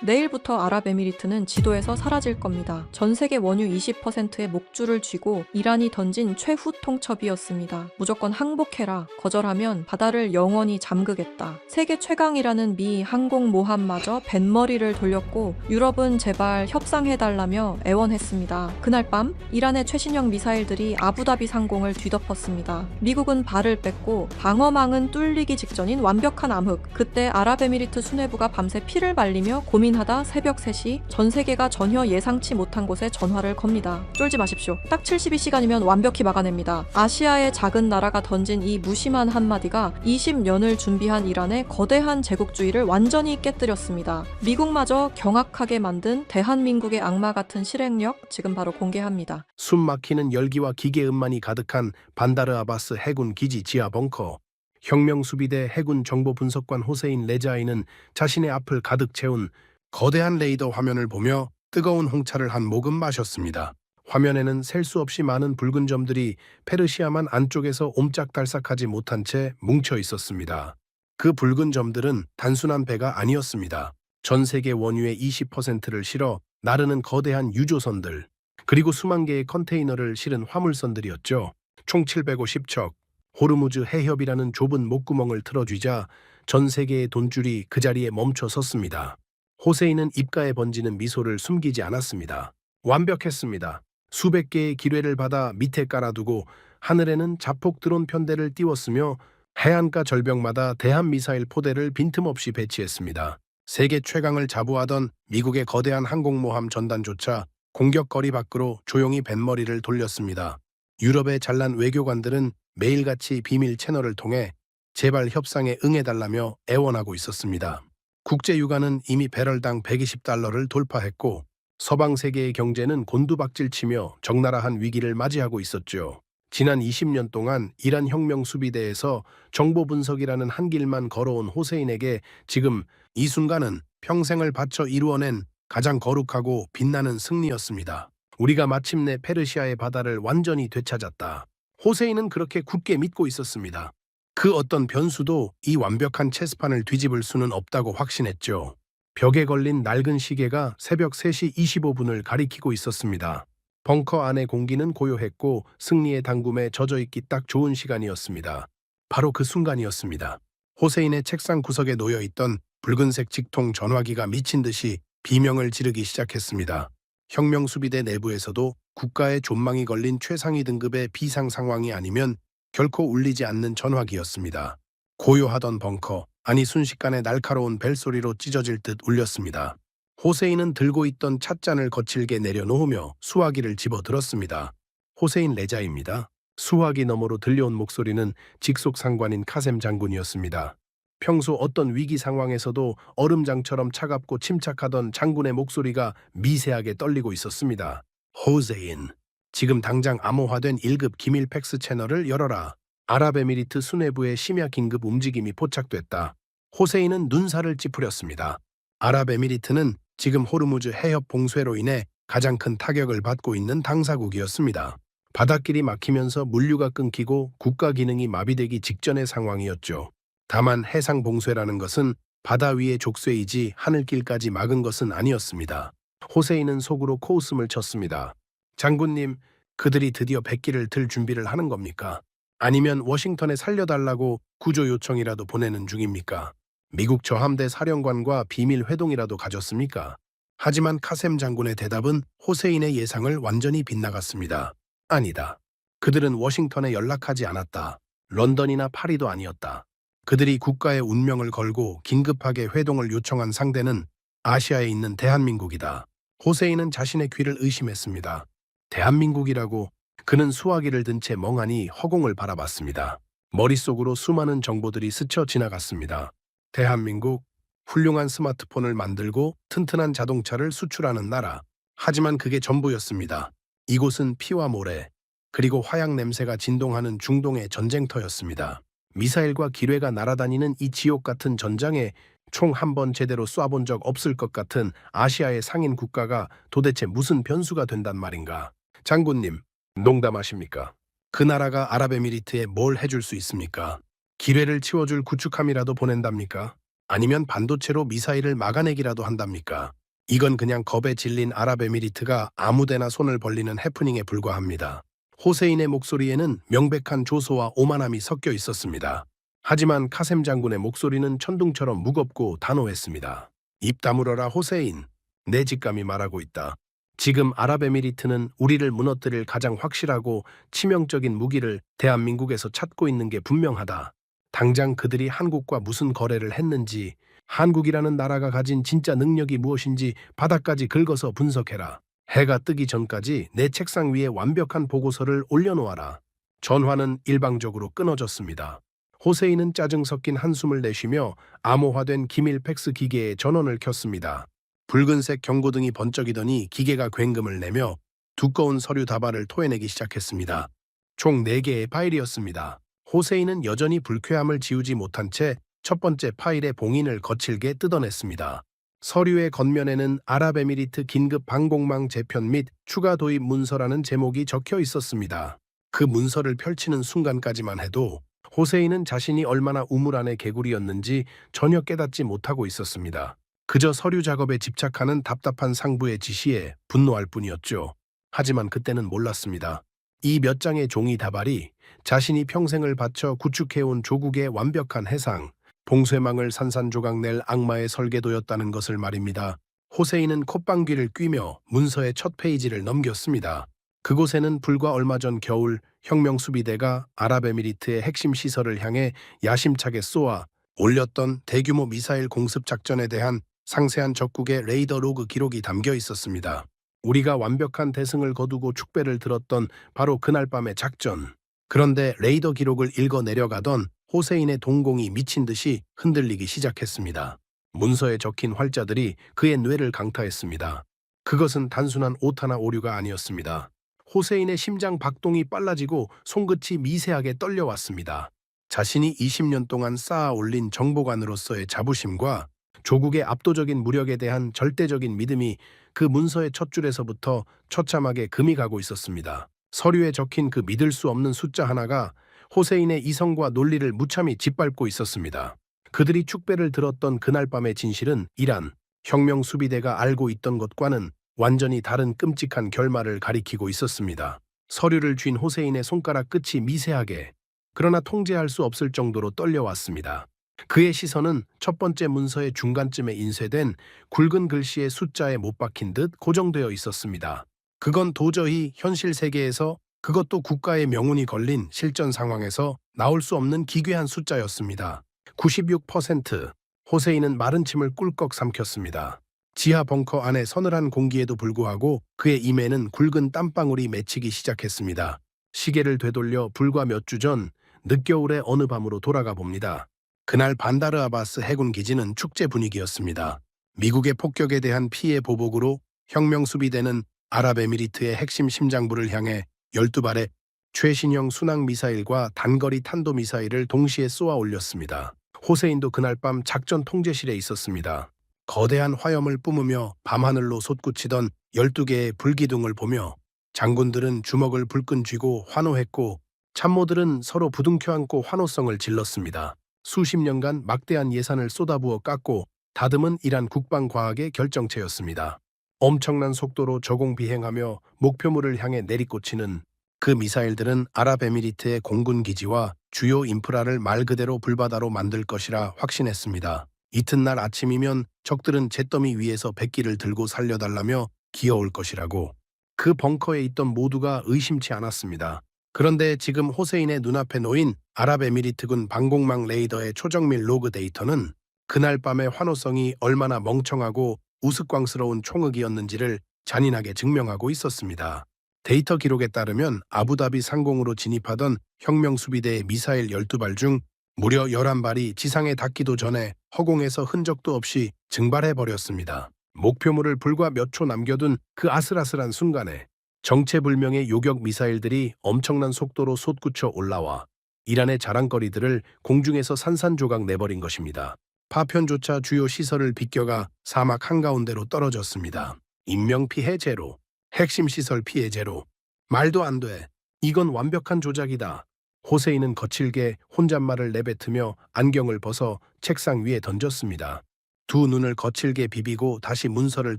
내일부터 아랍에미리트는 지도에서 사라질 겁니다. 전 세계 원유 20%의 목줄을 쥐고 이란이 던진 최후 통첩이었습니다. 무조건 항복해라. 거절하면 바다를 영원히 잠그겠다. 세계 최강이라는 미 항공모함마저 뱃머리를 돌렸고 유럽은 제발 협상해달라며 애원했습니다. 그날 밤 이란의 최신형 미사일들이 아부다비 상공을 뒤덮었습니다. 미국은 발을 뺐고 방어망은 뚫리기 직전인 완벽한 암흑. 그때 아랍에미리트 수뇌부가 밤새 피를 말리며 고민하다 새벽 3시 전 세계가 전혀 예상치 못한 곳에 전화를 겁니다. 쫄지 마십시오. 딱 72시간이면 완벽히 막아냅니다. 아시아의 작은 나라가 던진 이 무심한 한마디가 20년을 준비한 이란의 거대한 제국주의를 완전히 깨뜨렸습니다. 미국마저 경악하게 만든 대한민국의 악마 같은 실행력 지금 바로 공개합니다. 숨 막히는 열기와 기계음만이 가득한 반다르 아바스 해군 기지 지하 벙커. 혁명수비대 해군 정보분석관 호세인 레자이는 자신의 앞을 가득 채운 거대한 레이더 화면을 보며 뜨거운 홍차를 한 모금 마셨습니다. 화면에는 셀 수 없이 많은 붉은 점들이 페르시아만 안쪽에서 옴짝달싹하지 못한 채 뭉쳐 있었습니다. 그 붉은 점들은 단순한 배가 아니었습니다. 전 세계 원유의 20%를 실어 나르는 거대한 유조선들, 그리고 수만 개의 컨테이너를 실은 화물선들이었죠. 총 750척. 호르무즈 해협이라는 좁은 목구멍을 틀어쥐자 전 세계의 돈줄이 그 자리에 멈춰 섰습니다. 호세인은 입가에 번지는 미소를 숨기지 않았습니다. 완벽했습니다. 수백 개의 기뢰를 받아 밑에 깔아두고 하늘에는 자폭 드론 편대를 띄웠으며 해안가 절벽마다 대한 미사일 포대를 빈틈없이 배치했습니다. 세계 최강을 자부하던 미국의 거대한 항공모함 전단조차 공격거리 밖으로 조용히 뱃머리를 돌렸습니다. 유럽의 잘난 외교관들은 매일같이 비밀 채널을 통해 제발 협상에 응해달라며 애원하고 있었습니다. 국제유가는 이미 배럴당 120달러를 돌파했고 서방 세계의 경제는 곤두박질치며 적나라한 위기를 맞이하고 있었죠. 지난 20년 동안 이란 혁명 수비대에서 정보 분석이라는 한 길만 걸어온 호세인에게 지금 이 순간은 평생을 바쳐 이루어낸 가장 거룩하고 빛나는 승리였습니다. 우리가 마침내 페르시아의 바다를 완전히 되찾았다. 호세인은 그렇게 굳게 믿고 있었습니다. 그 어떤 변수도 이 완벽한 체스판을 뒤집을 수는 없다고 확신했죠. 벽에 걸린 낡은 시계가 새벽 3시 25분을 가리키고 있었습니다. 벙커 안의 공기는 고요했고 승리의 당금에 젖어있기 딱 좋은 시간이었습니다. 바로 그 순간이었습니다. 호세인의 책상 구석에 놓여있던 붉은색 직통 전화기가 미친 듯이 비명을 지르기 시작했습니다. 혁명수비대 내부에서도 국가의 존망이 걸린 최상위 등급의 비상 상황이 아니면 결코 울리지 않는 전화기였습니다. 고요하던 벙커, 아니 순식간에 날카로운 벨소리로 찢어질 듯 울렸습니다. 호세인은 들고 있던 찻잔을 거칠게 내려놓으며 수화기를 집어들었습니다. 호세인 레자입니다. 수화기 너머로 들려온 목소리는 직속상관인 카셈 장군이었습니다. 평소 어떤 위기 상황에서도 얼음장처럼 차갑고 침착하던 장군의 목소리가 미세하게 떨리고 있었습니다. 호세인, 지금 당장 암호화된 1급 기밀 팩스 채널을 열어라. 아랍에미리트 수뇌부의 심야 긴급 움직임이 포착됐다. 호세인은 눈살을 찌푸렸습니다. 아랍에미리트는 지금 호르무즈 해협 봉쇄로 인해 가장 큰 타격을 받고 있는 당사국이었습니다. 바닷길이 막히면서 물류가 끊기고 국가 기능이 마비되기 직전의 상황이었죠. 다만 해상 봉쇄라는 것은 바다 위의 족쇄이지 하늘길까지 막은 것은 아니었습니다. 호세인은 속으로 코웃음을 쳤습니다. 장군님, 그들이 드디어 백기를 들 준비를 하는 겁니까? 아니면 워싱턴에 살려달라고 구조 요청이라도 보내는 중입니까? 미국 저함대 사령관과 비밀 회동이라도 가졌습니까? 하지만 카셈 장군의 대답은 호세인의 예상을 완전히 빗나갔습니다. 아니다. 그들은 워싱턴에 연락하지 않았다. 런던이나 파리도 아니었다. 그들이 국가의 운명을 걸고 긴급하게 회동을 요청한 상대는 아시아에 있는 대한민국이다. 호세인은 자신의 귀를 의심했습니다. 대한민국이라고. 그는 수화기를 든 채 멍하니 허공을 바라봤습니다. 머릿속으로 수많은 정보들이 스쳐 지나갔습니다. 대한민국, 훌륭한 스마트폰을 만들고 튼튼한 자동차를 수출하는 나라. 하지만 그게 전부였습니다. 이곳은 피와 모래, 그리고 화약 냄새가 진동하는 중동의 전쟁터였습니다. 미사일과 기뢰가 날아다니는 이 지옥 같은 전장에 총 한 번 제대로 쏴본 적 없을 것 같은 아시아의 상인 국가가 도대체 무슨 변수가 된단 말인가? 장군님, 농담하십니까? 그 나라가 아랍에미리트에 뭘 해줄 수 있습니까? 기뢰를 치워줄 구축함이라도 보낸답니까? 아니면 반도체로 미사일을 막아내기라도 한답니까? 이건 그냥 겁에 질린 아랍에미리트가 아무데나 손을 벌리는 해프닝에 불과합니다. 호세인의 목소리에는 명백한 조소와 오만함이 섞여 있었습니다. 하지만 카셈 장군의 목소리는 천둥처럼 무겁고 단호했습니다. 입 다물어라 호세인. 내 직감이 말하고 있다. 지금 아랍에미리트는 우리를 무너뜨릴 가장 확실하고 치명적인 무기를 대한민국에서 찾고 있는 게 분명하다. 당장 그들이 한국과 무슨 거래를 했는지, 한국이라는 나라가 가진 진짜 능력이 무엇인지 바닥까지 긁어서 분석해라. 해가 뜨기 전까지 내 책상 위에 완벽한 보고서를 올려놓아라. 전화는 일방적으로 끊어졌습니다. 호세인은 짜증 섞인 한숨을 내쉬며 암호화된 기밀 팩스 기계에 전원을 켰습니다. 붉은색 경고등이 번쩍이더니 기계가 굉금을 내며 두꺼운 서류 다발을 토해내기 시작했습니다. 총 4개의 파일이었습니다. 호세인은 여전히 불쾌함을 지우지 못한 채 첫 번째 파일의 봉인을 거칠게 뜯어냈습니다. 서류의 겉면에는 아랍에미리트 긴급 방공망 재편 및 추가 도입 문서라는 제목이 적혀 있었습니다. 그 문서를 펼치는 순간까지만 해도 호세인은 자신이 얼마나 우물 안의 개구리였는지 전혀 깨닫지 못하고 있었습니다. 그저 서류 작업에 집착하는 답답한 상부의 지시에 분노할 뿐이었죠. 하지만 그때는 몰랐습니다. 이 몇 장의 종이 다발이 자신이 평생을 바쳐 구축해온 조국의 완벽한 해상, 봉쇄망을 산산조각 낼 악마의 설계도였다는 것을 말입니다. 호세인은 콧방귀를 뀌며 문서의 첫 페이지를 넘겼습니다. 그곳에는 불과 얼마 전 겨울 혁명수비대가 아랍에미리트의 핵심 시설을 향해 야심차게 쏘아 올렸던 대규모 미사일 공습 작전에 대한 상세한 적국의 레이더 로그 기록이 담겨 있었습니다. 우리가 완벽한 대승을 거두고 축배를 들었던 바로 그날 밤의 작전. 그런데 레이더 기록을 읽어 내려가던 호세인의 동공이 미친 듯이 흔들리기 시작했습니다. 문서에 적힌 활자들이 그의 뇌를 강타했습니다. 그것은 단순한 오타나 오류가 아니었습니다. 호세인의 심장 박동이 빨라지고 손끝이 미세하게 떨려왔습니다. 자신이 20년 동안 쌓아 올린 정보관으로서의 자부심과 조국의 압도적인 무력에 대한 절대적인 믿음이 그 문서의 첫 줄에서부터 처참하게 금이 가고 있었습니다. 서류에 적힌 그 믿을 수 없는 숫자 하나가 호세인의 이성과 논리를 무참히 짓밟고 있었습니다. 그들이 축배를 들었던 그날 밤의 진실은 이란 혁명수비대가 알고 있던 것과는 완전히 다른 끔찍한 결말을 가리키고 있었습니다. 서류를 쥔 호세인의 손가락 끝이 미세하게, 그러나 통제할 수 없을 정도로 떨려왔습니다. 그의 시선은 첫 번째 문서의 중간쯤에 인쇄된 굵은 글씨의 숫자에 못 박힌 듯 고정되어 있었습니다. 그건 도저히 현실 세계에서, 그것도 국가의 명운이 걸린 실전 상황에서 나올 수 없는 기괴한 숫자였습니다. 96%. 호세인은 마른 침을 꿀꺽 삼켰습니다. 지하 벙커 안의 서늘한 공기에도 불구하고 그의 입에는 굵은 땀방울이 맺히기 시작했습니다. 시계를 되돌려 불과 몇 주 전 늦겨울의 어느 밤으로 돌아가 봅니다. 그날 반다르 아바스 해군 기지는 축제 분위기였습니다. 미국의 폭격에 대한 피해 보복으로 혁명수비대는 아랍에미리트의 핵심 심장부를 향해 12발의 최신형 순항 미사일과 단거리 탄도미사일을 동시에 쏘아 올렸습니다. 호세인도 그날 밤 작전 통제실에 있었습니다. 거대한 화염을 뿜으며 밤하늘로 솟구치던 12개의 불기둥을 보며 장군들은 주먹을 불끈 쥐고 환호했고 참모들은 서로 부둥켜 안고 환호성을 질렀습니다. 수십 년간 막대한 예산을 쏟아부어 깎고 다듬은 이란 국방과학의 결정체였습니다. 엄청난 속도로 저공 비행하며 목표물을 향해 내리꽂히는 그 미사일들은 아랍에미리트의 공군 기지와 주요 인프라를 말 그대로 불바다로 만들 것이라 확신했습니다. 이튿날 아침이면 적들은 잿더미 위에서 백기를 들고 살려달라며 기어올 것이라고. 그 벙커에 있던 모두가 의심치 않았습니다. 그런데 지금 호세인의 눈앞에 놓인 아랍에미리트군 방공망 레이더의 초정밀 로그 데이터는 그날 밤의 환호성이 얼마나 멍청하고 우스꽝스러운 총흑이었는지를 잔인하게 증명하고 있었습니다. 데이터 기록에 따르면 아부다비 상공으로 진입하던 혁명수비대의 미사일 12발 중 무려 11발이 지상에 닿기도 전에 허공에서 흔적도 없이 증발해버렸습니다. 목표물을 불과 몇 초 남겨둔 그 아슬아슬한 순간에 정체불명의 요격 미사일들이 엄청난 속도로 솟구쳐 올라와 이란의 자랑거리들을 공중에서 산산조각 내버린 것입니다. 파편조차 주요 시설을 비껴가 사막 한가운데로 떨어졌습니다. 인명피해 제로, 핵심 시설 피해 제로. 말도 안 돼. 이건 완벽한 조작이다. 호세인은 거칠게 혼잣말을 내뱉으며 안경을 벗어 책상 위에 던졌습니다. 두 눈을 거칠게 비비고 다시 문서를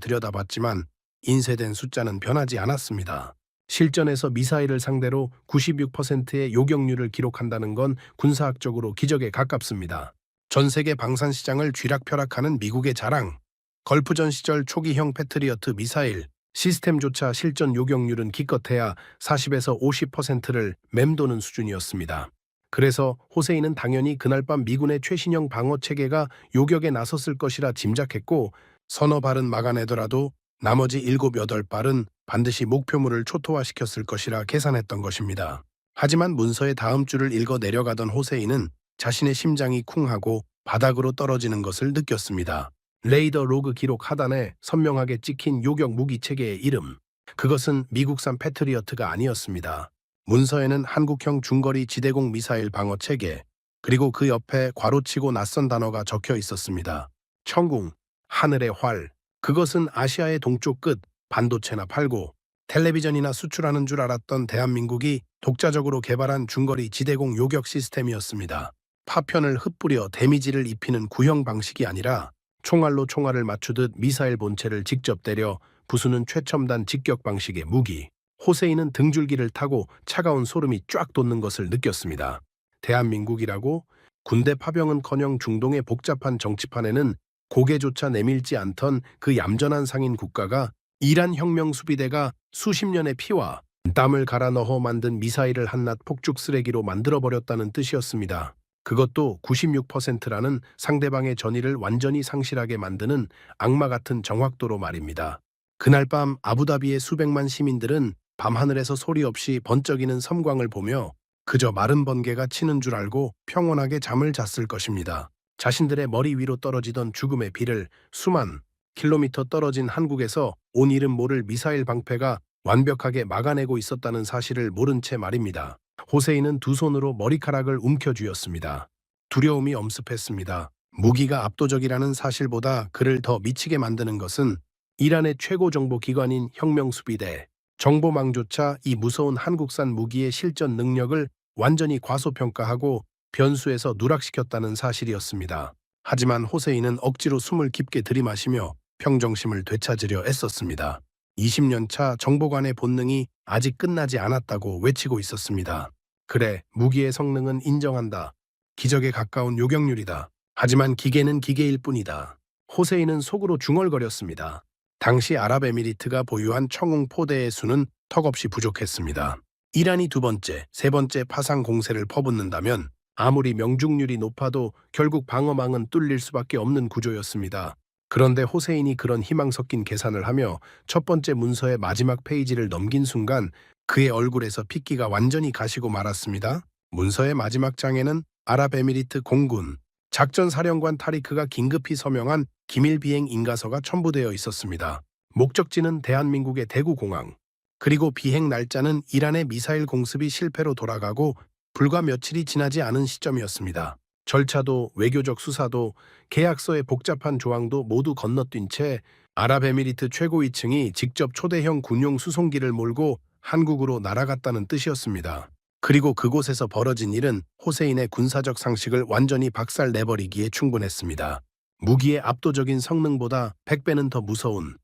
들여다봤지만 인쇄된 숫자는 변하지 않았습니다. 실전에서 미사일을 상대로 96%의 요격률을 기록한다는 건 군사학적으로 기적에 가깝습니다. 전 세계 방산 시장을 쥐락펴락하는 미국의 자랑, 걸프전 시절 초기형 패트리어트 미사일 시스템조차 실전 요격률은 기껏해야 40에서 50%를 맴도는 수준이었습니다. 그래서 호세인은 당연히 그날 밤 미군의 최신형 방어 체계가 요격에 나섰을 것이라 짐작했고 서너 발은 막아내더라도 나머지 7, 8발은 반드시 목표물을 초토화시켰을 것이라 계산했던 것입니다. 하지만 문서의 다음 줄을 읽어 내려가던 호세인은 자신의 심장이 쿵하고 바닥으로 떨어지는 것을 느꼈습니다. 레이더 로그 기록 하단에 선명하게 찍힌 요격 무기 체계의 이름. 그것은 미국산 패트리어트가 아니었습니다. 문서에는 한국형 중거리 지대공 미사일 방어 체계, 그리고 그 옆에 괄호치고 낯선 단어가 적혀 있었습니다. 천궁, 하늘의 활. 그것은 아시아의 동쪽 끝, 반도체나 팔고 텔레비전이나 수출하는 줄 알았던 대한민국이 독자적으로 개발한 중거리 지대공 요격 시스템이었습니다. 파편을 흩뿌려 데미지를 입히는 구형 방식이 아니라 총알로 총알을 맞추듯 미사일 본체를 직접 때려 부수는 최첨단 직격 방식의 무기. 호세인은 등줄기를 타고 차가운 소름이 쫙 돋는 것을 느꼈습니다. 대한민국이라고? 군대 파병은커녕 중동의 복잡한 정치판에는 고개조차 내밀지 않던 그 얌전한 상인 국가가 이란 혁명 수비대가 수십 년의 피와 땀을 갈아 넣어 만든 미사일을 한낱 폭죽 쓰레기로 만들어버렸다는 뜻이었습니다. 그것도 96%라는 상대방의 전의를 완전히 상실하게 만드는 악마 같은 정확도로 말입니다. 그날 밤 아부다비의 수백만 시민들은 밤하늘에서 소리 없이 번쩍이는 섬광을 보며 그저 마른 번개가 치는 줄 알고 평온하게 잠을 잤을 것입니다. 자신들의 머리 위로 떨어지던 죽음의 비를 수만 킬로미터 떨어진 한국에서 온 이름 모를 미사일 방패가 완벽하게 막아내고 있었다는 사실을 모른 채 말입니다. 호세인은 두 손으로 머리카락을 움켜쥐었습니다. 두려움이 엄습했습니다. 무기가 압도적이라는 사실보다 그를 더 미치게 만드는 것은 이란의 최고 정보 기관인 혁명수비대, 정보망조차 이 무서운 한국산 무기의 실전 능력을 완전히 과소평가하고 변수에서 누락시켰다는 사실이었습니다. 하지만 호세인은 억지로 숨을 깊게 들이마시며 평정심을 되찾으려 애썼습니다. 20년 차 정보관의 본능이 아직 끝나지 않았다고 외치고 있었습니다. 그래, 무기의 성능은 인정한다. 기적에 가까운 요격률이다. 하지만 기계는 기계일 뿐이다. 호세인은 속으로 중얼거렸습니다. 당시 아랍에미리트가 보유한 청웅 포대의 수는 턱없이 부족했습니다. 이란이 두 번째, 세 번째 파상 공세를 퍼붓는다면 아무리 명중률이 높아도 결국 방어망은 뚫릴 수밖에 없는 구조였습니다. 그런데 호세인이 그런 희망 섞인 계산을 하며 첫 번째 문서의 마지막 페이지를 넘긴 순간 그의 얼굴에서 핏기가 완전히 가시고 말았습니다. 문서의 마지막 장에는 아랍에미리트 공군 작전사령관 타리크가 긴급히 서명한 기밀 비행 인가서가 첨부되어 있었습니다. 목적지는 대한민국의 대구공항, 그리고 비행 날짜는 이란의 미사일 공습이 실패로 돌아가고 불과 며칠이 지나지 않은 시점이었습니다. 절차도 외교적 수사도 계약서의 복잡한 조항도 모두 건너뛴 채 아랍에미리트 최고위층이 직접 초대형 군용 수송기를 몰고 한국으로 날아갔다는 뜻이었습니다. 그리고 그곳에서 벌어진 일은 호세인의 군사적 상식을 완전히 박살내버리기에 충분했습니다. 무기의 압도적인 성능보다 100배는 더 무서운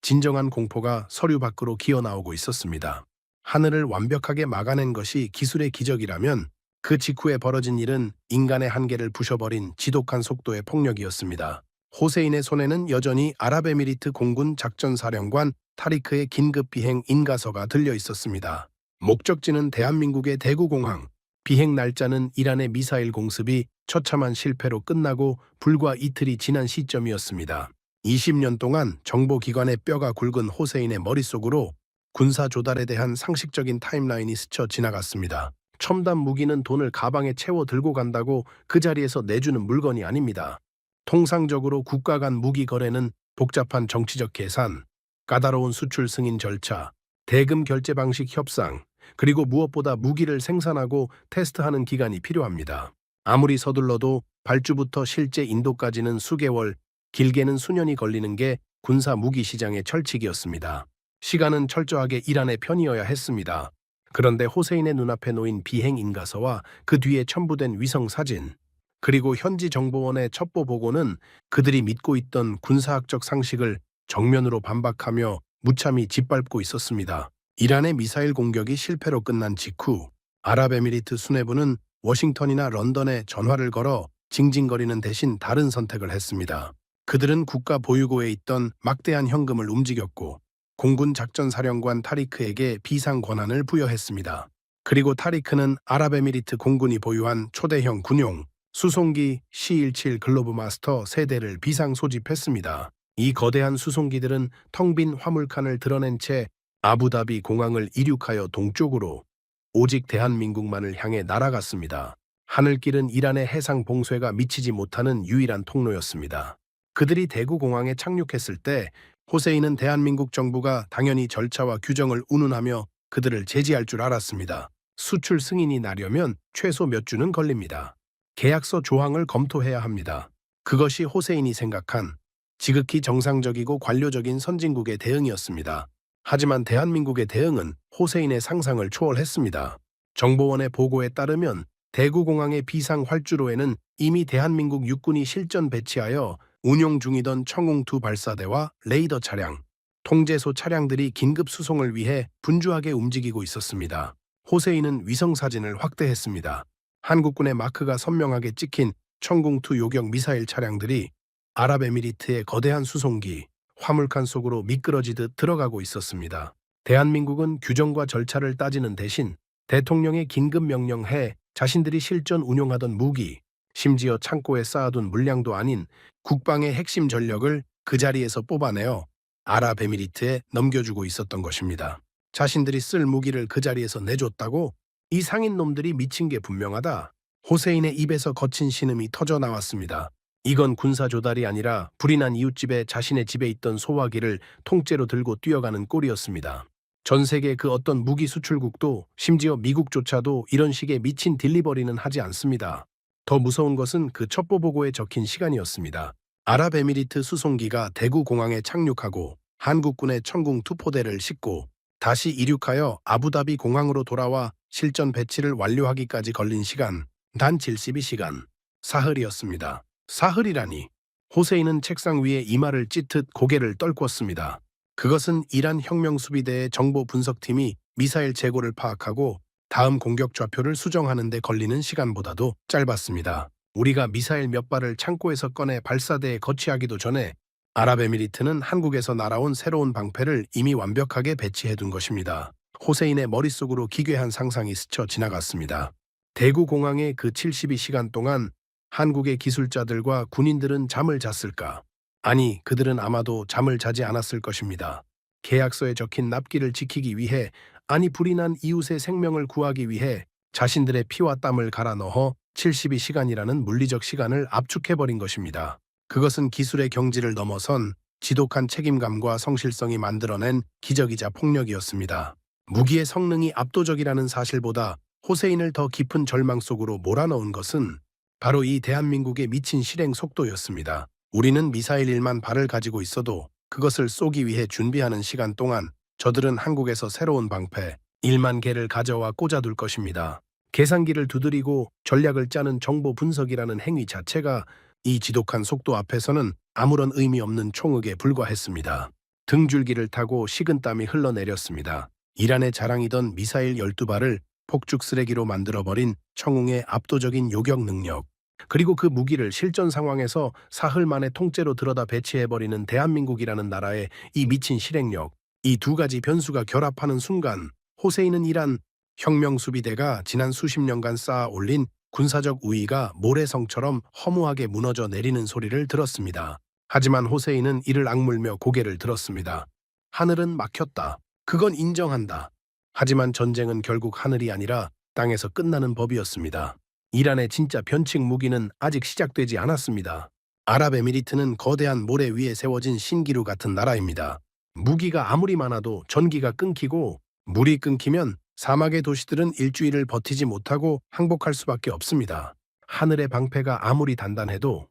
진정한 공포가 서류 밖으로 기어나오고 있었습니다. 하늘을 완벽하게 막아낸 것이 기술의 기적이라면 그 직후에 벌어진 일은 인간의 한계를 부셔버린 지독한 속도의 폭력이었습니다. 호세인의 손에는 여전히 아랍에미리트 공군 작전사령관 타리크의 긴급 비행 인가서가 들려 있었습니다. 목적지는 대한민국의 대구공항, 비행 날짜는 이란의 미사일 공습이 처참한 실패로 끝나고 불과 이틀이 지난 시점이었습니다. 20년 동안 정보기관의 뼈가 굵은 호세인의 머릿속으로 군사 조달에 대한 상식적인 타임라인이 스쳐 지나갔습니다. 첨단 무기는 돈을 가방에 채워 들고 간다고 그 자리에서 내주는 물건이 아닙니다. 통상적으로 국가 간 무기 거래는 복잡한 정치적 계산, 까다로운 수출 승인 절차, 대금 결제 방식 협상, 그리고 무엇보다 무기를 생산하고 테스트하는 기간이 필요합니다. 아무리 서둘러도 발주부터 실제 인도까지는 수개월, 길게는 수년이 걸리는 게 군사 무기 시장의 철칙이었습니다. 시간은 철저하게 이란의 편이어야 했습니다. 그런데 호세인의 눈앞에 놓인 비행 인가서와 그 뒤에 첨부된 위성 사진, 그리고 현지 정보원의 첩보 보고는 그들이 믿고 있던 군사학적 상식을 정면으로 반박하며 무참히 짓밟고 있었습니다. 이란의 미사일 공격이 실패로 끝난 직후 아랍에미리트 수뇌부는 워싱턴이나 런던에 전화를 걸어 징징거리는 대신 다른 선택을 했습니다. 그들은 국가 보유고에 있던 막대한 현금을 움직였고 공군 작전사령관 타리크에게 비상 권한을 부여했습니다. 그리고 타리크는 아랍에미리트 공군이 보유한 초대형 군용 수송기 C-17 글로브마스터 3대를 비상 소집했습니다. 이 거대한 수송기들은 텅 빈 화물칸을 드러낸 채 아부다비 공항을 이륙하여 동쪽으로 오직 대한민국만을 향해 날아갔습니다. 하늘길은 이란의 해상 봉쇄가 미치지 못하는 유일한 통로였습니다. 그들이 대구 공항에 착륙했을 때 호세인은 대한민국 정부가 당연히 절차와 규정을 운운하며 그들을 제지할 줄 알았습니다. 수출 승인이 나려면 최소 몇 주는 걸립니다. 계약서 조항을 검토해야 합니다. 그것이 호세인이 생각한 지극히 정상적이고 관료적인 선진국의 대응이었습니다. 하지만 대한민국의 대응은 호세인의 상상을 초월했습니다. 정보원의 보고에 따르면 대구공항의 비상 활주로에는 이미 대한민국 육군이 실전 배치하여 운용 중이던 청웅2 발사대와 레이더 차량, 통제소 차량들이 긴급 수송을 위해 분주하게 움직이고 있었습니다. 호세인은 위성 사진을 확대했습니다. 한국군의 마크가 선명하게 찍힌 청궁2 요격 미사일 차량들이 아랍에미리트의 거대한 수송기, 화물칸 속으로 미끄러지듯 들어가고 있었습니다. 대한민국은 규정과 절차를 따지는 대신 대통령의 긴급 명령해 자신들이 실전 운용하던 무기, 심지어 창고에 쌓아둔 물량도 아닌 국방의 핵심 전력을 그 자리에서 뽑아내어 아랍에미리트에 넘겨주고 있었던 것입니다. 자신들이 쓸 무기를 그 자리에서 내줬다고? 이 상인놈들이 미친 게 분명하다. 호세인의 입에서 거친 신음이 터져 나왔습니다. 이건 군사 조달이 아니라 불이 난 이웃집에 자신의 집에 있던 소화기를 통째로 들고 뛰어가는 꼴이었습니다. 전 세계 그 어떤 무기 수출국도 심지어 미국조차도 이런 식의 미친 딜리버리는 하지 않습니다. 더 무서운 것은 그 첩보 보고에 적힌 시간이었습니다. 아랍에미리트 수송기가 대구 공항에 착륙하고 한국군의 청궁 투포대를 싣고 다시 이륙하여 아부다비 공항으로 돌아와 실전 배치를 완료하기까지 걸린 시간, 단 72시간, 사흘이었습니다. 사흘이라니. 호세인은 책상 위에 이마를 찢듯 고개를 떨궜습니다. 그것은 이란 혁명수비대의 정보 분석팀이 미사일 재고를 파악하고 다음 공격 좌표를 수정하는 데 걸리는 시간보다도 짧았습니다. 우리가 미사일 몇 발을 창고에서 꺼내 발사대에 거치하기도 전에 아랍에미리트는 한국에서 날아온 새로운 방패를 이미 완벽하게 배치해둔 것입니다. 호세인의 머릿속으로 기괴한 상상이 스쳐 지나갔습니다. 대구 공항의 그 72시간 동안 한국의 기술자들과 군인들은 잠을 잤을까? 아니, 그들은 아마도 잠을 자지 않았을 것입니다. 계약서에 적힌 납기를 지키기 위해, 아니 불이 난 이웃의 생명을 구하기 위해 자신들의 피와 땀을 갈아 넣어 72시간이라는 물리적 시간을 압축해버린 것입니다. 그것은 기술의 경지를 넘어선 지독한 책임감과 성실성이 만들어낸 기적이자 폭력이었습니다. 무기의 성능이 압도적이라는 사실보다 호세인을 더 깊은 절망 속으로 몰아넣은 것은 바로 이 대한민국의 미친 실행 속도였습니다. 우리는 미사일 1만 발을 가지고 있어도 그것을 쏘기 위해 준비하는 시간 동안 저들은 한국에서 새로운 방패 1만 개를 가져와 꽂아둘 것입니다. 계산기를 두드리고 전략을 짜는 정보 분석이라는 행위 자체가 이 지독한 속도 앞에서는 아무런 의미 없는 총흙에 불과했습니다. 등줄기를 타고 식은땀이 흘러내렸습니다. 이란의 자랑이던 미사일 12발을 폭죽 쓰레기로 만들어버린 청웅의 압도적인 요격 능력, 그리고 그 무기를 실전 상황에서 사흘 만에 통째로 들여다 배치해버리는 대한민국이라는 나라의 이 미친 실행력, 이 두 가지 변수가 결합하는 순간 호세인은 이란 혁명수비대가 지난 수십 년간 쌓아 올린 군사적 우위가 모래성처럼 허무하게 무너져 내리는 소리를 들었습니다. 하지만 호세인은 이를 악물며 고개를 들었습니다. 하늘은 막혔다. 그건 인정한다. 하지만 전쟁은 결국 하늘이 아니라 땅에서 끝나는 법이었습니다. 이란의 진짜 변칙 무기는 아직 시작되지 않았습니다. 아랍에미리트는 거대한 모래 위에 세워진 신기루 같은 나라입니다. 무기가 아무리 많아도 전기가 끊기고 물이 끊기면 사막의 도시들은 일주일을 버티지 못하고 항복할 수밖에 없습니다. 하늘의 방패가 아무리 단단해도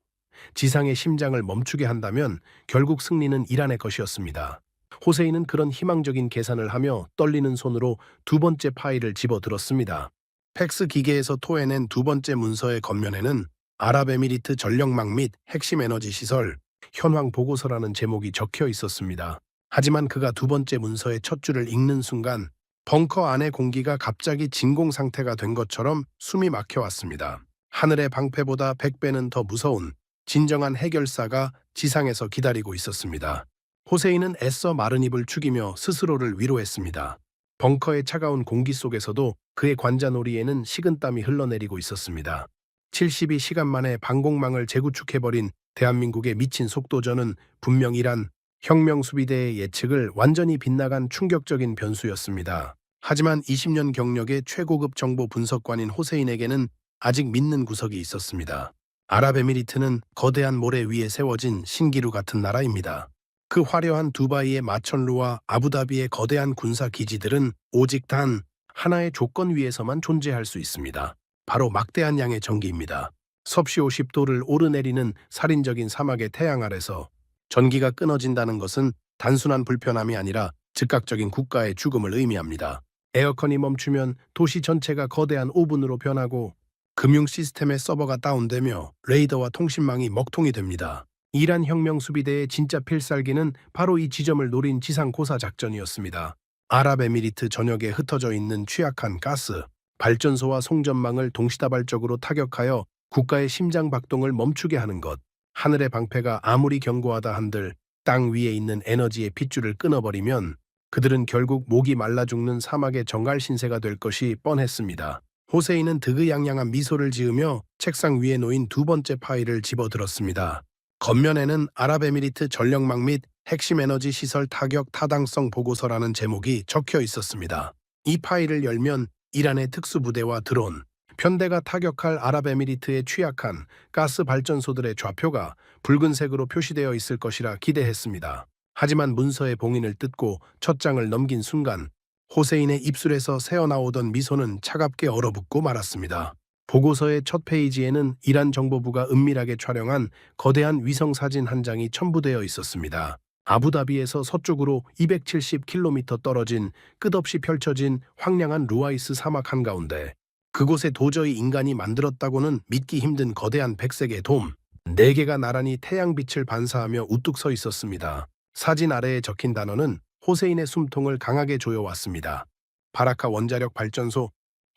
지상의 심장을 멈추게 한다면 결국 승리는 이란의 것이었습니다. 호세인은 그런 희망적인 계산을 하며 떨리는 손으로 두 번째 파일을 집어들었습니다. 팩스 기계에서 토해낸 두 번째 문서의 겉면에는 아랍에미리트 전력망 및 핵심 에너지 시설 현황 보고서라는 제목이 적혀 있었습니다. 하지만 그가 두 번째 문서의 첫 줄을 읽는 순간 벙커 안의 공기가 갑자기 진공 상태가 된 것처럼 숨이 막혀왔습니다. 하늘의 방패보다 100배는 더 무서운 진정한 해결사가 지상에서 기다리고 있었습니다. 호세인은 애써 마른 입을 축이며 스스로를 위로했습니다. 벙커의 차가운 공기 속에서도 그의 관자놀이에는 식은땀이 흘러내리고 있었습니다. 72시간 만에 방공망을 재구축해버린 대한민국의 미친 속도전은 분명 이란 혁명수비대의 예측을 완전히 빗나간 충격적인 변수였습니다. 하지만 20년 경력의 최고급 정보 분석관인 호세인에게는 아직 믿는 구석이 있었습니다. 아랍에미리트는 거대한 모래 위에 세워진 신기루 같은 나라입니다. 그 화려한 두바이의 마천루와 아부다비의 거대한 군사 기지들은 오직 단 하나의 조건 위에서만 존재할 수 있습니다. 바로 막대한 양의 전기입니다. 섭씨 50도를 오르내리는 살인적인 사막의 태양 아래서 전기가 끊어진다는 것은 단순한 불편함이 아니라 즉각적인 국가의 죽음을 의미합니다. 에어컨이 멈추면 도시 전체가 거대한 오븐으로 변하고 금융 시스템의 서버가 다운되며 레이더와 통신망이 먹통이 됩니다. 이란 혁명수비대의 진짜 필살기는 바로 이 지점을 노린 지상고사 작전이었습니다. 아랍에미리트 전역에 흩어져 있는 취약한 가스, 발전소와 송전망을 동시다발적으로 타격하여 국가의 심장 박동을 멈추게 하는 것. 하늘의 방패가 아무리 견고하다 한들 땅 위에 있는 에너지의 핏줄을 끊어버리면 그들은 결국 목이 말라 죽는 사막의 정갈 신세가 될 것이 뻔했습니다. 호세인은 득의양양한 미소를 지으며 책상 위에 놓인 두 번째 파일을 집어들었습니다. 겉면에는 아랍에미리트 전력망 및 핵심 에너지 시설 타격 타당성 보고서라는 제목이 적혀 있었습니다. 이 파일을 열면 이란의 특수부대와 드론, 편대가 타격할 아랍에미리트의 취약한 가스 발전소들의 좌표가 붉은색으로 표시되어 있을 것이라 기대했습니다. 하지만 문서의 봉인을 뜯고 첫 장을 넘긴 순간 호세인의 입술에서 새어나오던 미소는 차갑게 얼어붙고 말았습니다. 보고서의 첫 페이지에는 이란 정보부가 은밀하게 촬영한 거대한 위성사진 한 장이 첨부되어 있었습니다. 아부다비에서 서쪽으로 270km 떨어진 끝없이 펼쳐진 황량한 루아이스 사막 한가운데 그곳에 도저히 인간이 만들었다고는 믿기 힘든 거대한 백색의 돔 4개가 나란히 태양빛을 반사하며 우뚝 서 있었습니다. 사진 아래에 적힌 단어는 호세인의 숨통을 강하게 조여왔습니다. 바라카 원자력 발전소.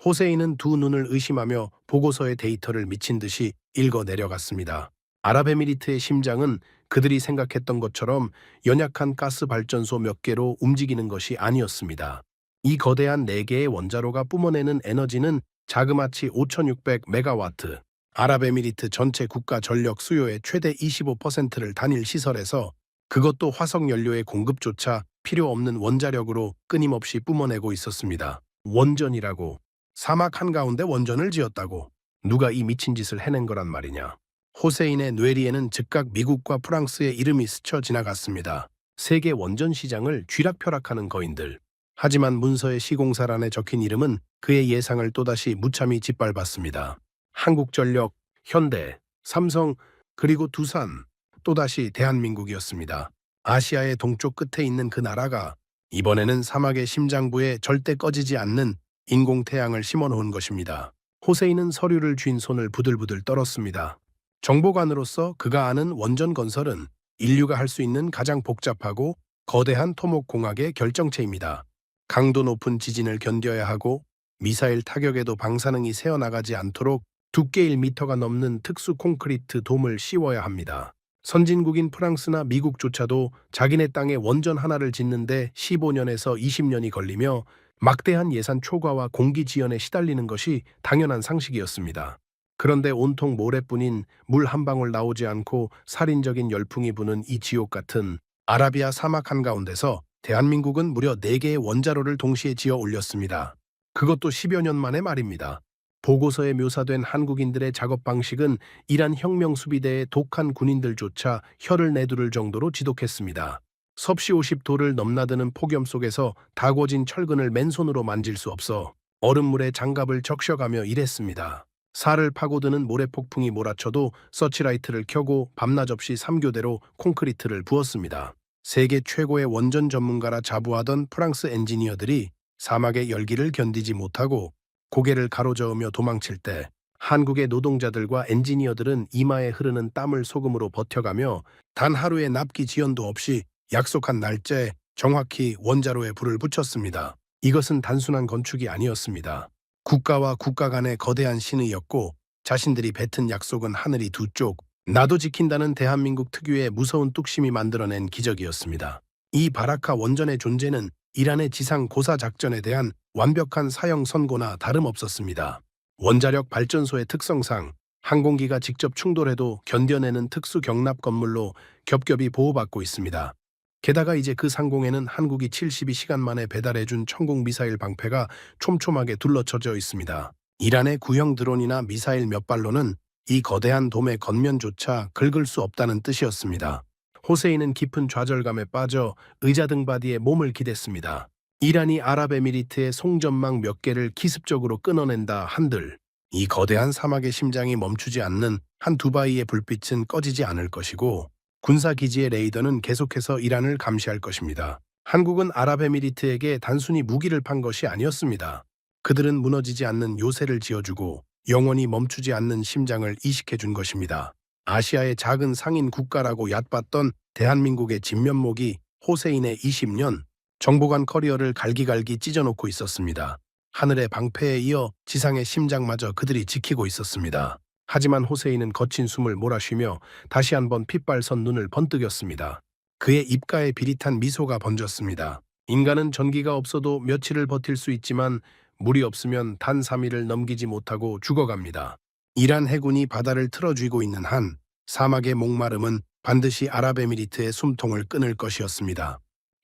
호세인은 두 눈을 의심하며 보고서의 데이터를 미친 듯이 읽어 내려갔습니다. 아랍에미리트의 심장은 그들이 생각했던 것처럼 연약한 가스 발전소 몇 개로 움직이는 것이 아니었습니다. 이 거대한 4개의 원자로가 뿜어내는 에너지는 자그마치 5600메가와트, 아랍에미리트 전체 국가 전력 수요의 최대 25%를 단일 시설에서 그것도 화석연료의 공급조차 필요 없는 원자력으로 끊임없이 뿜어내고 있었습니다. 원전이라고. 사막 한가운데 원전을 지었다고. 누가 이 미친 짓을 해낸 거란 말이냐. 호세인의 뇌리에는 즉각 미국과 프랑스의 이름이 스쳐 지나갔습니다. 세계 원전 시장을 쥐락펴락하는 거인들. 하지만 문서의 시공사란에 적힌 이름은 그의 예상을 또다시 무참히 짓밟았습니다. 한국전력, 현대, 삼성, 그리고 두산, 또다시 대한민국이었습니다. 아시아의 동쪽 끝에 있는 그 나라가 이번에는 사막의 심장부에 절대 꺼지지 않는 인공태양을 심어놓은 것입니다. 호세인은 서류를 쥔 손을 부들부들 떨었습니다. 정보관으로서 그가 아는 원전 건설은 인류가 할 수 있는 가장 복잡하고 거대한 토목공학의 결정체입니다. 강도 높은 지진을 견뎌야 하고 미사일 타격에도 방사능이 새어나가지 않도록 두께 1m가 넘는 특수 콘크리트 돔을 씌워야 합니다. 선진국인 프랑스나 미국조차도 자기네 땅에 원전 하나를 짓는데 15년에서 20년이 걸리며 막대한 예산 초과와 공기 지연에 시달리는 것이 당연한 상식이었습니다. 그런데 온통 모래뿐인 물 한 방울 나오지 않고 살인적인 열풍이 부는 이 지옥 같은 아라비아 사막 한가운데서 대한민국은 무려 4개의 원자로를 동시에 지어 올렸습니다. 그것도 10여 년 만의 말입니다. 보고서에 묘사된 한국인들의 작업 방식은 이란 혁명수비대의 독한 군인들조차 혀를 내두를 정도로 지독했습니다. 섭씨 50도를 넘나드는 폭염 속에서 다궈진 철근을 맨손으로 만질 수 없어 얼음물에 장갑을 적셔가며 일했습니다. 살을 파고드는 모래폭풍이 몰아쳐도 서치라이트를 켜고 밤낮 없이 3교대로 콘크리트를 부었습니다. 세계 최고의 원전 전문가라 자부하던 프랑스 엔지니어들이 사막의 열기를 견디지 못하고 고개를 가로저으며 도망칠 때 한국의 노동자들과 엔지니어들은 이마에 흐르는 땀을 소금으로 버텨가며 단 하루의 납기 지연도 없이 약속한 날짜에 정확히 원자로에 불을 붙였습니다. 이것은 단순한 건축이 아니었습니다. 국가와 국가 간의 거대한 신의였고 자신들이 뱉은 약속은 하늘이 두 쪽, 나도 지킨다는 대한민국 특유의 무서운 뚝심이 만들어낸 기적이었습니다. 이 바라카 원전의 존재는 이란의 지상 고사 작전에 대한 완벽한 사형 선고나 다름없었습니다. 원자력 발전소의 특성상 항공기가 직접 충돌해도 견뎌내는 특수 경납 건물로 겹겹이 보호받고 있습니다. 게다가 이제 그 상공에는 한국이 72시간 만에 배달해준 천국 미사일 방패가 촘촘하게 둘러쳐져 있습니다. 이란의 구형 드론이나 미사일 몇 발로는 이 거대한 돔의 겉면조차 긁을 수 없다는 뜻이었습니다. 호세인은 깊은 좌절감에 빠져 의자 등받이에 몸을 기댔습니다. 이란이 아랍에미리트의 송전망 몇 개를 기습적으로 끊어낸다 한들 이 거대한 사막의 심장이 멈추지 않는 한 두바이의 불빛은 꺼지지 않을 것이고 군사기지의 레이더는 계속해서 이란을 감시할 것입니다. 한국은 아랍에미리트에게 단순히 무기를 판 것이 아니었습니다. 그들은 무너지지 않는 요새를 지어주고 영원히 멈추지 않는 심장을 이식해준 것입니다. 아시아의 작은 상인 국가라고 얕봤던 대한민국의 진면목이 호세인의 20년 정보관 커리어를 갈기갈기 찢어놓고 있었습니다. 하늘의 방패에 이어 지상의 심장마저 그들이 지키고 있었습니다. 하지만 호세인은 거친 숨을 몰아쉬며 다시 한번 핏발선 눈을 번뜩였습니다. 그의 입가에 비릿한 미소가 번졌습니다. 인간은 전기가 없어도 며칠을 버틸 수 있지만 물이 없으면 단 3일을 넘기지 못하고 죽어갑니다. 이란 해군이 바다를 틀어쥐고 있는 한 사막의 목마름은 반드시 아랍에미리트의 숨통을 끊을 것이었습니다.